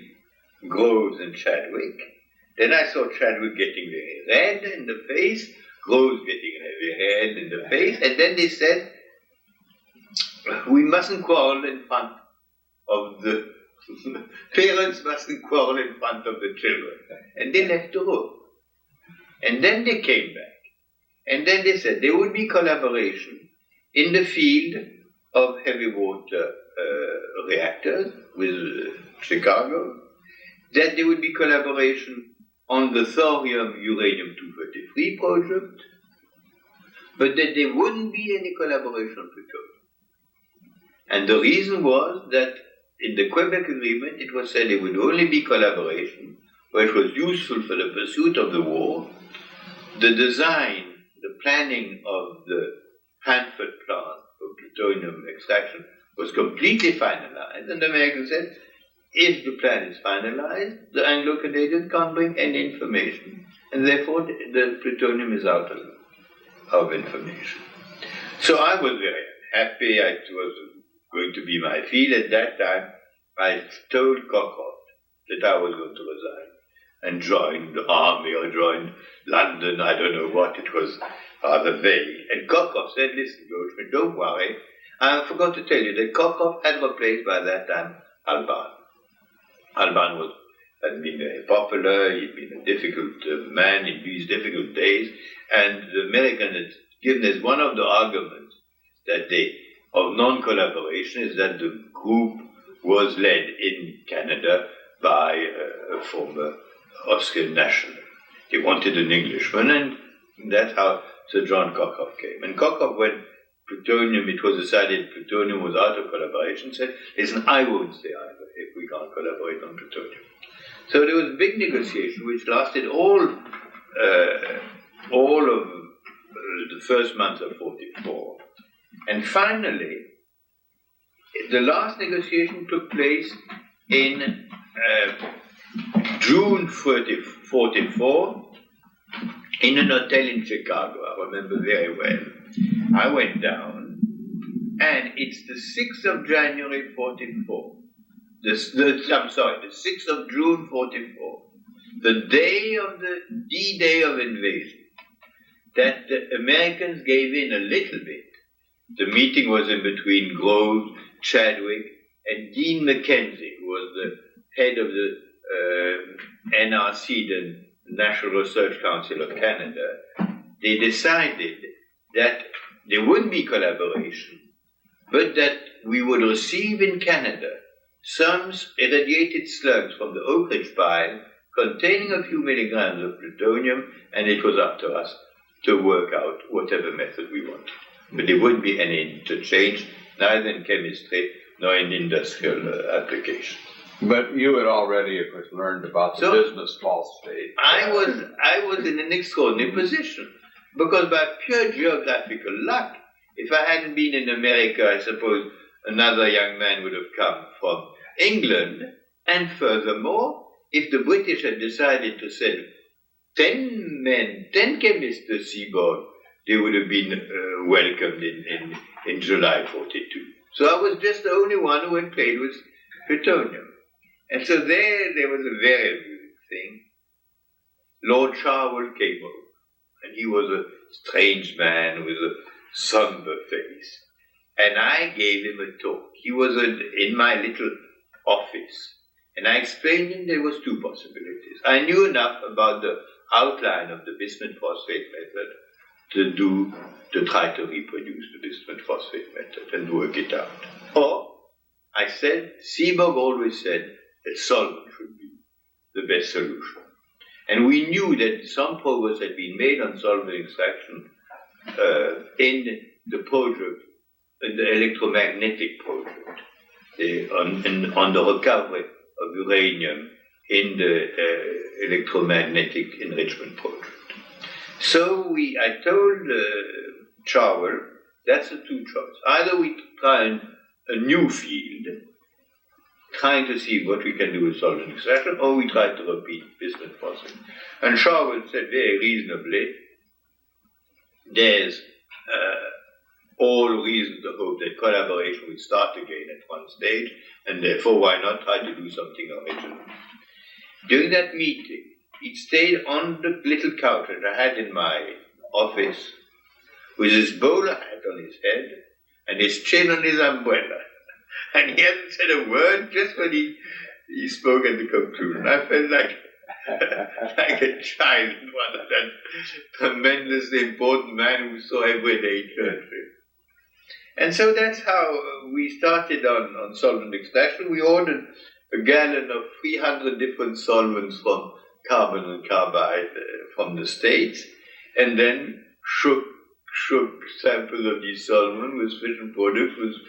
Groves and Chadwick. Then I saw Chadwick getting very red in the face, Groves getting very red in the face, and then they said, we mustn't quarrel in front of the parents mustn't quarrel in front of the children. And they left the room. And then they came back. And then they said there would be collaboration in the field of heavy water reactors with Chicago, that there would be collaboration on the thorium-uranium-233 project, but that there wouldn't be any collaboration on plutonium. And the reason was that in the Quebec Agreement it was said there would only be collaboration where it was useful for the pursuit of the war. The design, the planning of the Hanford plant for plutonium extraction was completely finalized, and the Americans said, if the plan is finalized, the Anglo-Canadian can't bring any information, and therefore the plutonium is out of information. So I was very happy. It was going to be my field. At that time, I told Cockcroft that I was going to resign and join the army or join London, I don't know what, it was rather vague. And Cockcroft said, listen, Goldschmidt, don't worry. I forgot to tell you that Cockcroft had replaced by that time Alban. Alban had been very popular, he'd been a difficult man in these difficult days, and the Americans had given us one of the arguments that of non-collaboration is that the group was led in Canada by a former Austrian national. They wanted an Englishman, and that's how Sir John Cockcroft came. And Cockcroft, when plutonium, it was decided plutonium was out of collaboration, said, listen, I won't say either if we can't collaborate on plutonium. So there was a big negotiation which lasted all of the first month of 44. And finally, the last negotiation took place in June 44 in an hotel in Chicago. I remember very well. I went down, and it's the 6th of January 44. The 6th of June 44, the day of the D-Day of invasion, that the Americans gave in a little bit. The meeting was in between Groves, Chadwick, and Dean Mackenzie, who was the head of the NRC, the National Research Council of Canada. They decided that there would be collaboration, but that we would receive in Canada some irradiated slugs from the Oak Ridge pile containing a few milligrams of plutonium, and it was up to us to work out whatever method we wanted. But there wouldn't be any interchange, neither in chemistry nor in industrial application. But you had already, of course, learned about the business false state. I was in an extraordinary position, because by pure geographical luck, if I hadn't been in America, I suppose another young man would have come from England, and furthermore, if the British had decided to send 10 men, 10 chemists to Seaboard, they would have been welcomed in July 42. So I was just the only one who had played with plutonium. And so there was a very amusing thing. Lord Charwell came over, and he was a strange man with a somber face. And I gave him a talk. He was in my little office. And I explained to him there was two possibilities. I knew enough about the outline of the bismuth phosphate method to try to reproduce the bismuth phosphate method and work it out. Or, I said, Seaborg always said that solvent should be the best solution. And we knew that some progress had been made on solvent extraction in the project, in the electromagnetic project, on the recovery of uranium in the electromagnetic enrichment project. So I told Charwell, that's the two choices. Either we try a new field, trying to see what we can do with solvent extraction, or we try to repeat bismuth phosphate. And Charwell said very reasonably, there's all reason to hope that collaboration will start again at one stage, and therefore why not try to do something original. During that meeting, he stayed on the little couch that I had in my office, with his bowler hat on his head, and his chin on his umbrella. And he hadn't said a word just when he spoke at the conclusion. I felt like a child in front of that tremendously important man who saw every day currently. And so that's how we started on solvent extraction. We ordered a gallon of 300 different solvents from carbon and carbide from the States, and then shook samples of these solvents with fission products.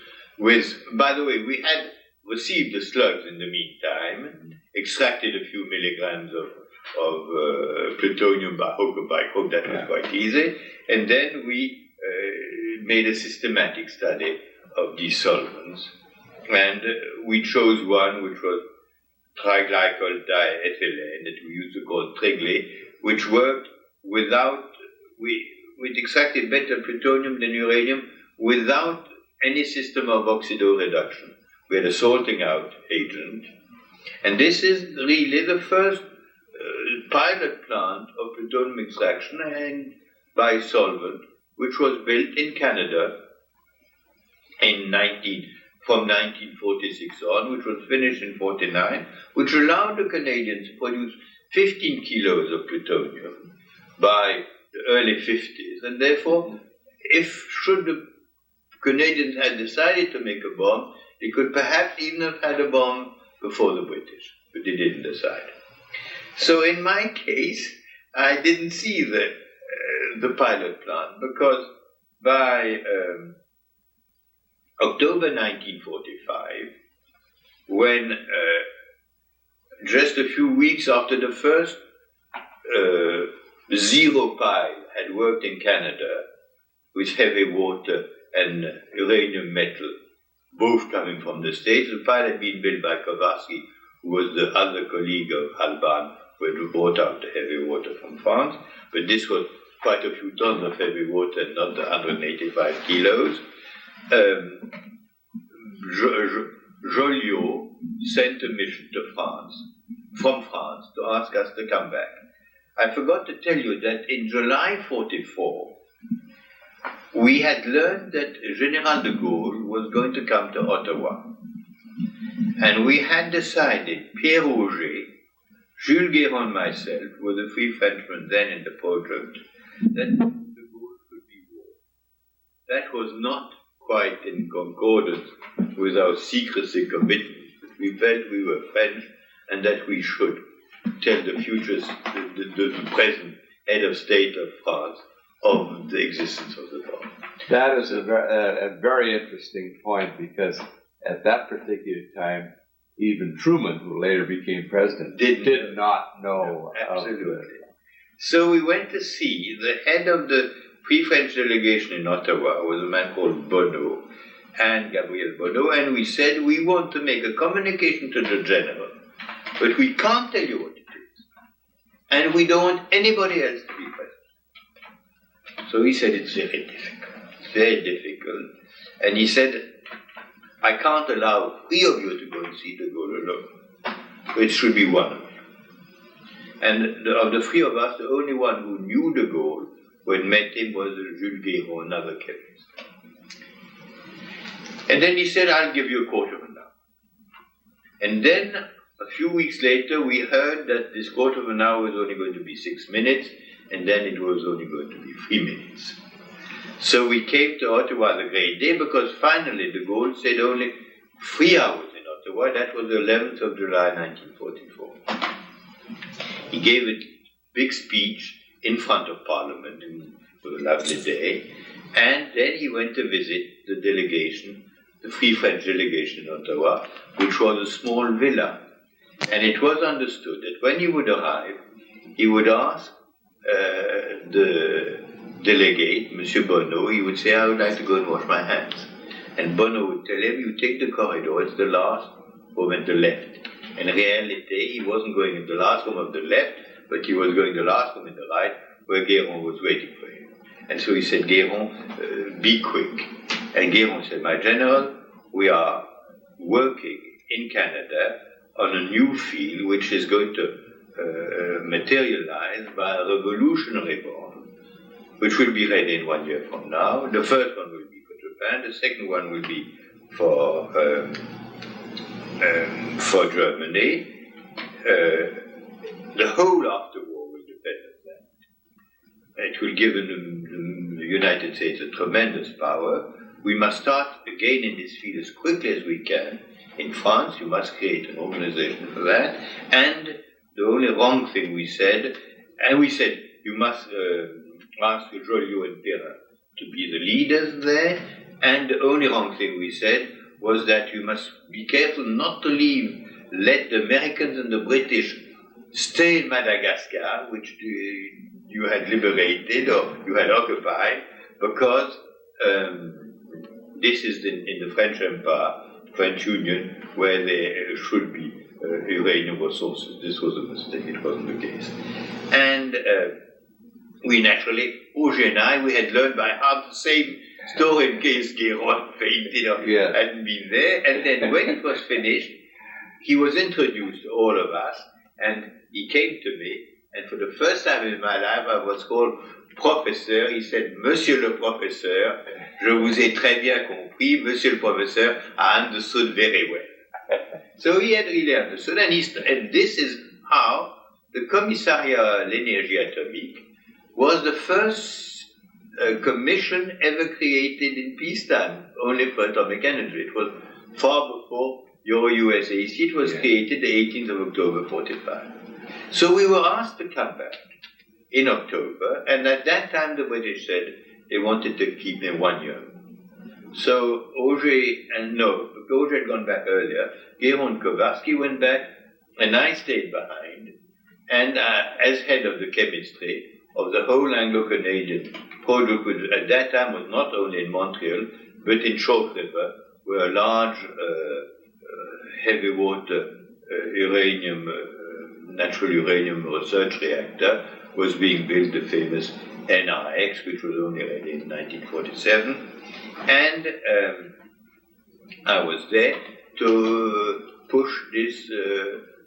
By the way, we had received the slugs in the meantime, extracted a few milligrams of plutonium by hook or by crook. That was quite easy, and then we made a systematic study of these solvents, and we chose one which was triglycol diethylene that we used to call Trigle, which worked we extracted better plutonium than uranium without any system of oxidoreduction. We had a salting out agent, and this is really the first pilot plant of plutonium extraction and by solvent, which was built in Canada from 1946 on, which was finished in 49, which allowed the Canadians to produce 15 kilos of plutonium by the early 50s, and therefore, should the Canadians had decided to make a bomb, they could perhaps even have had a bomb before the British, but they didn't decide. So in my case, I didn't see the pilot plant, because by October 1945, when just a few weeks after the first zero pile had worked in Canada with heavy water and uranium metal, both coming from the States. The pile had been built by Kowarski, who was the other colleague of Alban, who had brought out the heavy water from France. But this was quite a few tons of heavy water, and not the 185 kilos. Joliot sent a mission to France, from France, to ask us to come back. I forgot to tell you that in July 44, we had learned that General de Gaulle was going to come to Ottawa. And we had decided, Pierre Auger, Jules Guéron and myself, were the three Frenchmen then in the project, that de Gaulle should be warned. That was not quite in concordance with our secrecy commitment. We felt we were French and that we should tell the the present head of state of France of the existence of the bomb. That is a very interesting point, because at that particular time, even Truman, who later became president, did not know. Absolutely. So we went to see the head of the Free French delegation in Ottawa, was a man called Bonneau, and Gabriel Bonneau, and we said, we want to make a communication to the general, but we can't tell you what it is, and we don't want anybody else to be present. So he said, it's very difficult, and he said, I can't allow 3 of you to go and see de Gaulle alone, so it should be 1 of you. And of the 3 of us, the only one who knew de Gaulle when met him was Jules Guéron, another chemist. And then he said, I'll give you a quarter of an hour. And then, a few weeks later, we heard that this quarter of an hour was only going to be 6 minutes, and then it was only going to be 3 minutes. So we came to Ottawa the great day, because finally de Gaulle said only 3 hours in Ottawa. That was the 11th of July, 1944. He gave a big speech in front of Parliament. It was a lovely day. And then he went to visit the delegation, the Free French delegation in Ottawa, which was a small villa. And it was understood that when he would arrive, he would ask the delegate, Monsieur Bonneau, he would say, I would like to go and wash my hands. And Bonneau would tell him, you take the corridor, it's the last room at the left. In reality, he wasn't going in the last room of the left, but he was going the last room in the right, where Guéron was waiting for him. And so he said, Guéron, be quick. And Guéron said, my general, we are working in Canada on a new field which is going to materialize by a revolutionary bomb, which will be ready in 1 year from now. The first one will be for Japan, the second one will be for Germany. The whole after war will depend on that. It will give the United States a tremendous power. We must start again in this field as quickly as we can. In France, you must create an organization for that. And the only wrong thing we said, you must ask Joliot and Perrin to be the leaders there. And the only wrong thing we said was that you must be careful not to let the Americans and the British stay in Madagascar, which you had liberated or you had occupied, because this is in the French Empire, French Union, where there should be uranium resources. This was a mistake, it wasn't the case. And we naturally, Auger and I, we had learned by heart the same story in case Guéron hadn't been there. And then when it was finished, he was introduced to all of us, and he came to me, and for the first time in my life, I was called professeur. He said, Monsieur le professeur, je vous ai très bien compris. Monsieur le professeur, I understood very well. So he had really understood, and this is how the Commissariat à l'énergie atomique was the first commission ever created in peacetime, only for atomic energy. It was far before your USAC. It was created the 18th of October, 45. So we were asked to come back in October, and at that time the British said they wanted to keep me 1 year. So Auger had gone back earlier. Guéron and Kowarski went back and I stayed behind, and as head of the chemistry of the whole Anglo-Canadian product, which at that time was not only in Montreal, but in Chalk River, where a large heavy water natural uranium research reactor was being built, the famous NRX, which was only ready in 1947. And I was there to push this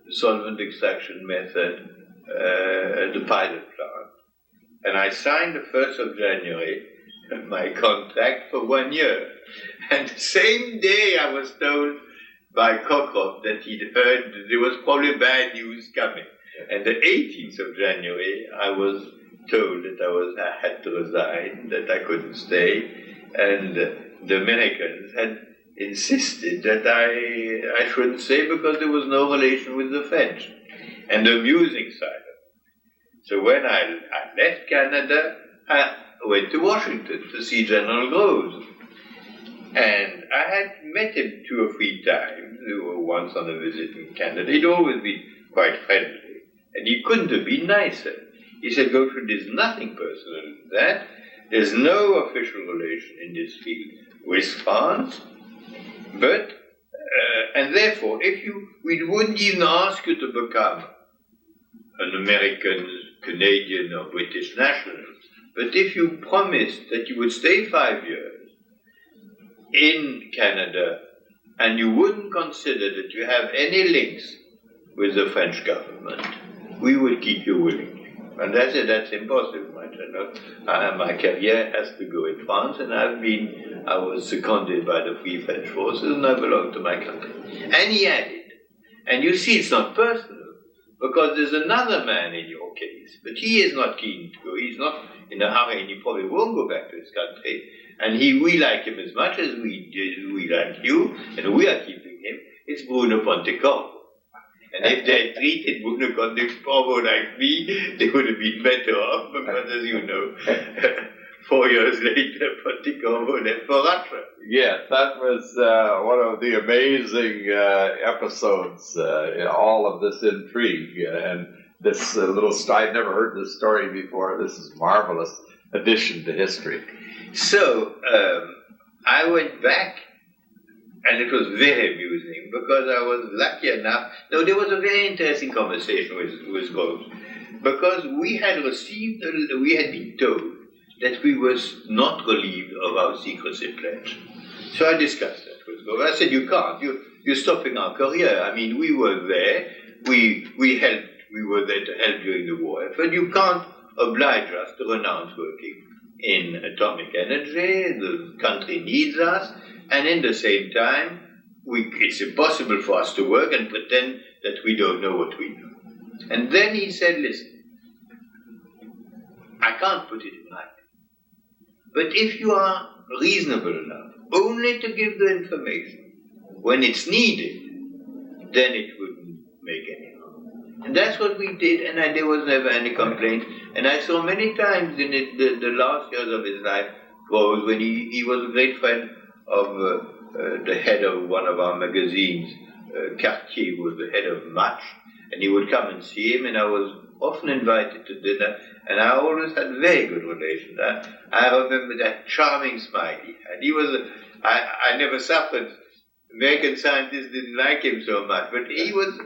solvent extraction method at the pilot plant. And I signed the 1st of January my contract for 1 year. And the same day I was told by Cockroft that he'd heard that there was probably bad news coming. And the 18th of January I was told that I had to resign, that I couldn't stay. And the Americans had insisted that I shouldn't stay because there was no relation with the French. And the amusing side of it. So when I left Canada, I went to Washington to see General Groves. And I had met him 2 or 3 times. We were once on a visit in Canada. He'd always been quite friendly. And he couldn't have been nicer. He said, Goldschmidt, there's nothing personal in that. There's no official relation in this field with France. But, and therefore, we wouldn't even ask you to become an American, Canadian, or British national. But if you promised that you would stay 5 years in Canada and you wouldn't consider that you have any links with the French government, we would keep you willingly. And I said, that's impossible, my career has to go in France, and I was seconded by the Free French Forces, and I belong to my country. And he added, and you see it's not personal, because there's another man in your case, but he is not keen to go, he's not in a hurry, and he probably won't go back to his country, and we like him as much as we like you, and we are keeping him. It's Bruno Pontecorvo. And if they had treated Bruno Pontecorvo like me, they would have been better off, because as you know, 4 years later, Pontecorvo left for Russia. Yes, that was one of the amazing episodes in all of this intrigue. And this little story, I'd never heard this story before. This is a marvelous addition to history. So, I went back, and it was very amusing, because I was lucky enough. No, there was a very interesting conversation with Groves, because we had been told that we were not relieved of our secrecy pledge. So I discussed that with Groves. I said, you can't, you're stopping our career. I mean, we were there, we were there to help during the war effort. You can't oblige us to renounce working in atomic energy. The country needs us, and in the same time, it's impossible for us to work and pretend that we don't know what we know. And then he said, listen, I can't put it in writing, but if you are reasonable enough only to give the information when it's needed, then it wouldn't make any harm. And that's what we did, and there was never any complaint. And I saw many times in the last years of his life, Groves, when he was a great friend of the head of one of our magazines, Cartier, who was the head of Match, and he would come and see him, and I was often invited to dinner, and I always had very good relations. I remember that charming smile he had. He was, I never suffered. American scientists didn't like him so much, but he was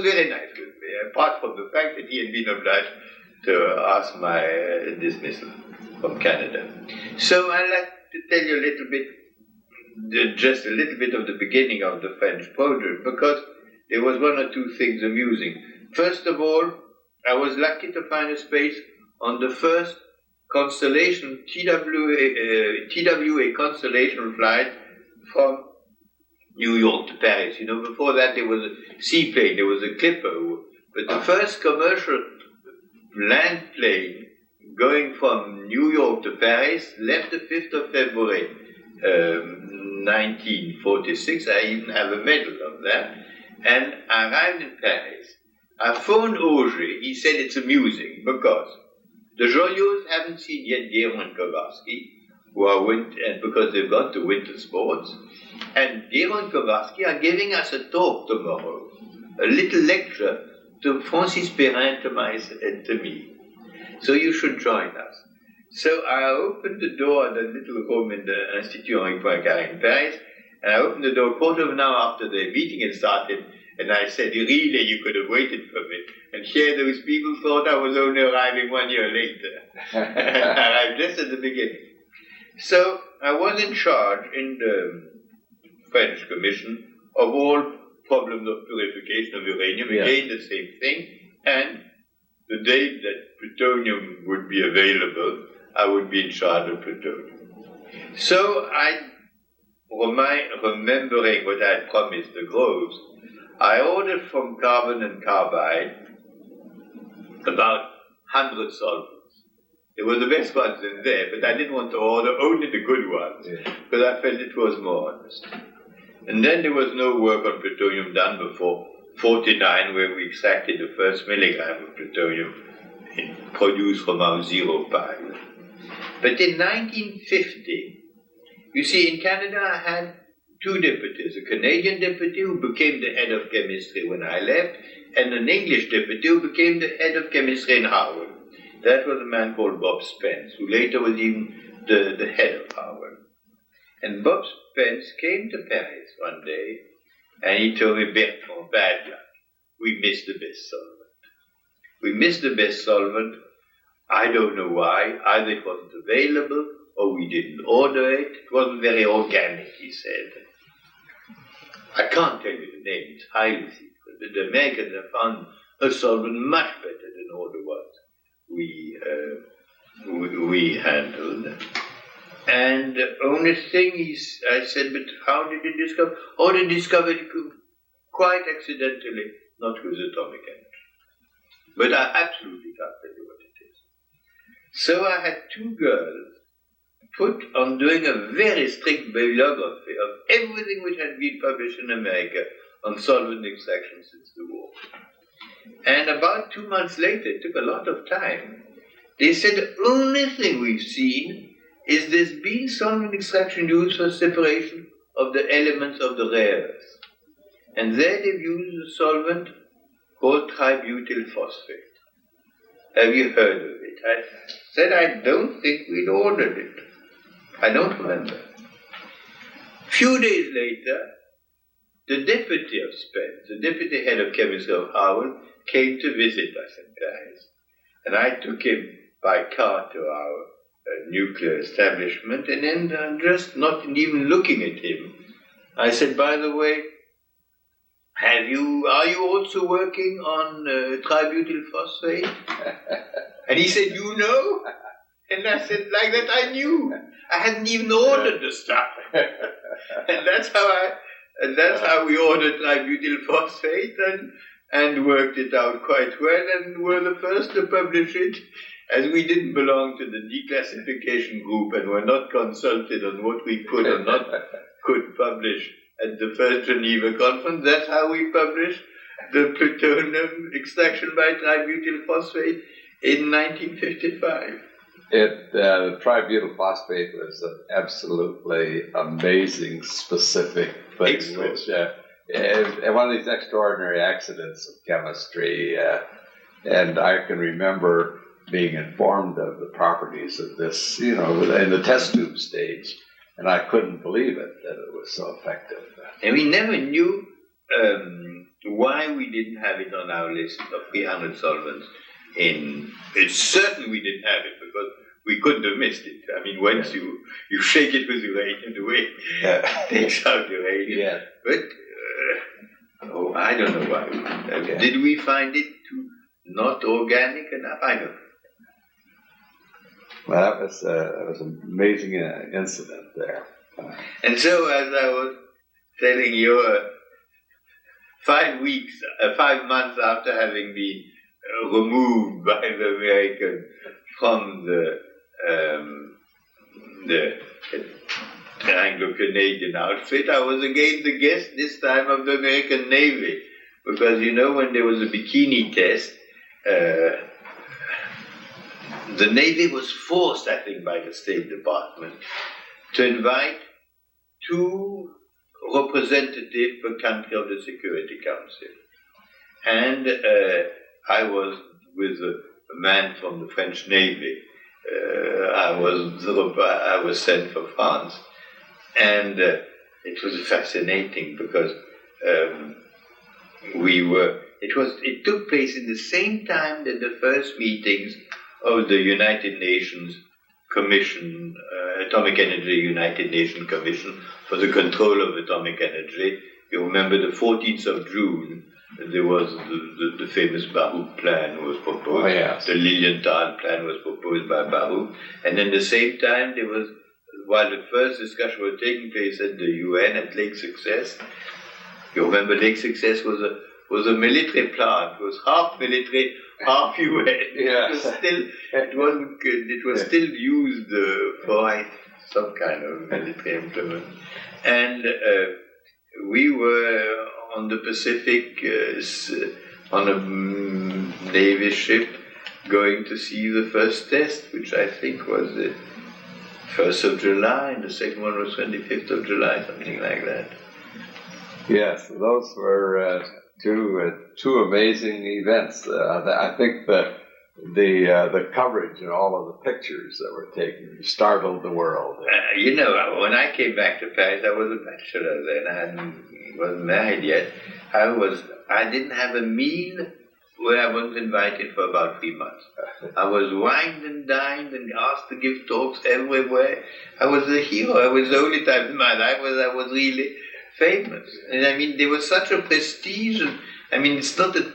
very nice with me, apart from the fact that he had been obliged to ask my dismissal from Canada. So I'd like to tell you a little bit, just a little bit of the beginning of the French project, because there was 1 or 2 things amusing. First of all, I was lucky to find a space on the first Constellation, TWA Constellation flight from New York to Paris. You know, before that there was a seaplane, there was a clipper, but the first commercial land plane going from New York to Paris left the 5th of February 1946. I even have a medal of that. And I arrived in Paris. I phoned Auger. He said it's amusing because the Joliots haven't seen yet Guillermo and Kowarski. who are and because they've got to winter sports. And Gero and Kowalski are giving us a talk tomorrow, a little lecture to Francis Perrin, and to me. So you should join us. So I opened the door of the little room in the Institut Henri Poincaré in Paris, and I opened the door a quarter of an hour after the meeting had started, and I said, really, you could have waited for me. And here those people thought I was only arriving 1 year later. I arrived just at the beginning. So I was in charge in the French Commission of all problems of purification of uranium, again the same thing, and the day that plutonium would be available, I would be in charge of plutonium. So remembering what I had promised the Groves, I ordered from Carbon and Carbide about 100 solvents. They were the best ones in there, but I didn't want to order only the good ones, because I felt it was more honest. And then there was no work on plutonium done before 49, where we extracted the first milligram of plutonium produced from our zero pile. But in 1950, you see, in Canada I had two deputies, a Canadian deputy who became the head of chemistry when I left, and an English deputy who became the head of chemistry in Harvard. That was a man called Bob Spence, who later was even the head of Harvard. And Bob Spence came to Paris one day, and he told me, Bertrand, bad luck. We missed the best solvent. We missed the best solvent. I don't know why. Either it wasn't available, or we didn't order it. It wasn't very organic, he said. I can't tell you the name. It's highly secret. But the Americans have found a solvent much better than all the ones we handled. And the only thing I said, but how did they discover? Oh, they discovered it quite accidentally, not with atomic energy. But I absolutely can't tell you what it is. So I had two girls put on doing a very strict bibliography of everything which had been published in America on solvent extraction since the war. And about 2 months later, it took a lot of time, they said the only thing we've seen is there's been solvent extraction used for separation of the elements of the rare earth. And there they've used a solvent called tributyl phosphate. Have you heard of it? I said, I don't think we'd ordered it. I don't remember. Few days later, the deputy of Spence, the deputy head of chemistry of Harvard, came to visit us in Paris. And I took him by car to our nuclear establishment, and then just not even looking at him, I said, by the way, are you also working on tributyl phosphate? And he said, you know? And I said, like that I knew. I hadn't even ordered the stuff. And that's how we ordered tributyl phosphate and worked it out quite well, and were the first to publish it, as we didn't belong to the declassification group and were not consulted on what we could or not could publish at the first Geneva conference. That's how we published the plutonium extraction by tributyl phosphate in 1955. The tributyl phosphate was an absolutely amazing specific thing, which one of these extraordinary accidents of chemistry. And I can remember being informed of the properties of this, in the test tube stage, and I couldn't believe it, that it was so effective. And we never knew why we didn't have it on our list of 300 solvents. It's certain we didn't have it, because we couldn't have missed it. I mean, once you shake it with uranium, the way it takes out uranium. Yeah. But, I don't know why we didn't have it. Did we find it not organic enough? I don't know. Well, that was an amazing incident there. And so, as I was telling you, 5 months after having been removed by the Americans from the Anglo-Canadian outfit, I was again the guest, this time of the American Navy, because when there was a bikini test, the Navy was forced, I think, by the State Department to invite 2 representatives per country of the Security Council. And I was with a man from the French Navy. I was sent for France. And it was fascinating because it took place in the same time that the first meetings of the United Nations Commission, Atomic Energy United Nations Commission for the Control of Atomic Energy. You remember the 14th of June, there was the famous Baruch plan was proposed. Oh, yes. The Lilienthal plan was proposed by Baruch. And then the same time there was, while the first discussion was taking place at the UN at Lake Success, you remember Lake Success was a military plant. It was half military, half UN. Yes. It was still used for some kind of military implement. And we were on the Pacific on a Navy ship going to see the first test, which I think was the 1st of July, and the second one was 25th of July, something like that. Yes, those were two amazing events. I think that the coverage and all of the pictures that were taken startled the world. When I came back to Paris, I was a bachelor then. I wasn't married yet. I didn't have a meal where I wasn't invited for about 3 months. I was wined and dined and asked to give talks everywhere. I was a hero. I was the only time in my life where I was really famous. And I mean, there was such a prestige. And, I mean, it's not that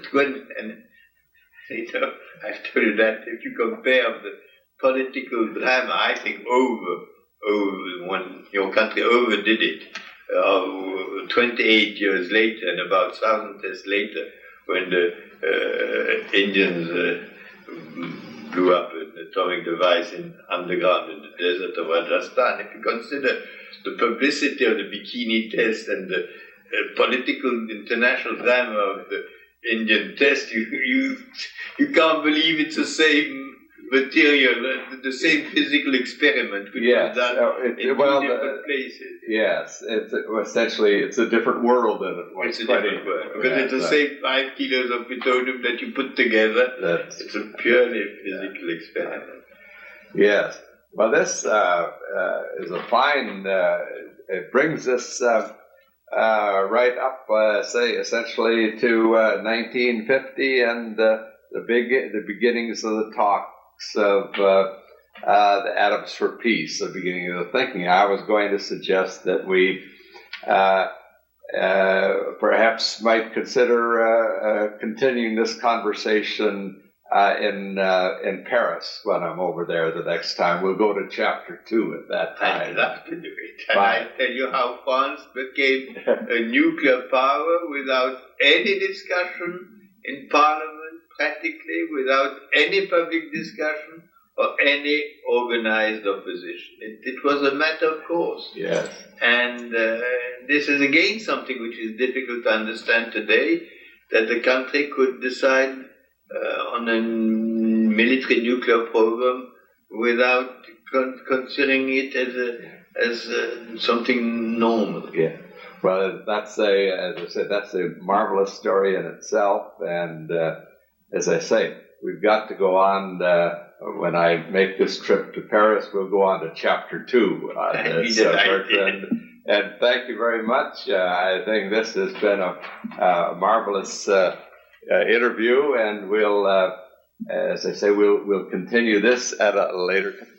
I've told you that if you compare the political drama, I think when your country overdid it, 28 years later and about 1,000 tests later, when the Indians blew up an atomic device underground in the desert of Rajasthan, if you consider the publicity of the bikini test and the political international drama of the Indian test, you can't believe it's the same material, the same physical experiment which was done in different places. Yes, it's a different world than it was. It's a different world, because it's the same 5 kilos of plutonium that you put together. It's a purely physical experiment. Yes. Well, this is a fine, it brings us right up, essentially to 1950 and the beginnings of the talks of the Atoms for Peace, the beginning of the thinking. I was going to suggest that we perhaps might consider continuing this conversation in Paris when I'm over there the next time. We'll go to chapter 2 at that time. I'd love to do it. And I'll tell you how France became a nuclear power without any discussion in Parliament, practically without any public discussion or any organized opposition. It was a matter of course. Yes. And this is again something which is difficult to understand today, that the country could decide on a military nuclear program without considering it as something normal. Yeah. Well, as I said, that's a marvelous story in itself. And as I say, we've got to go on. When I make this trip to Paris, we'll go on to chapter 2 on this. And thank you very much. I think this has been a marvelous interview, and we'll, as I say, we'll continue this at a later time.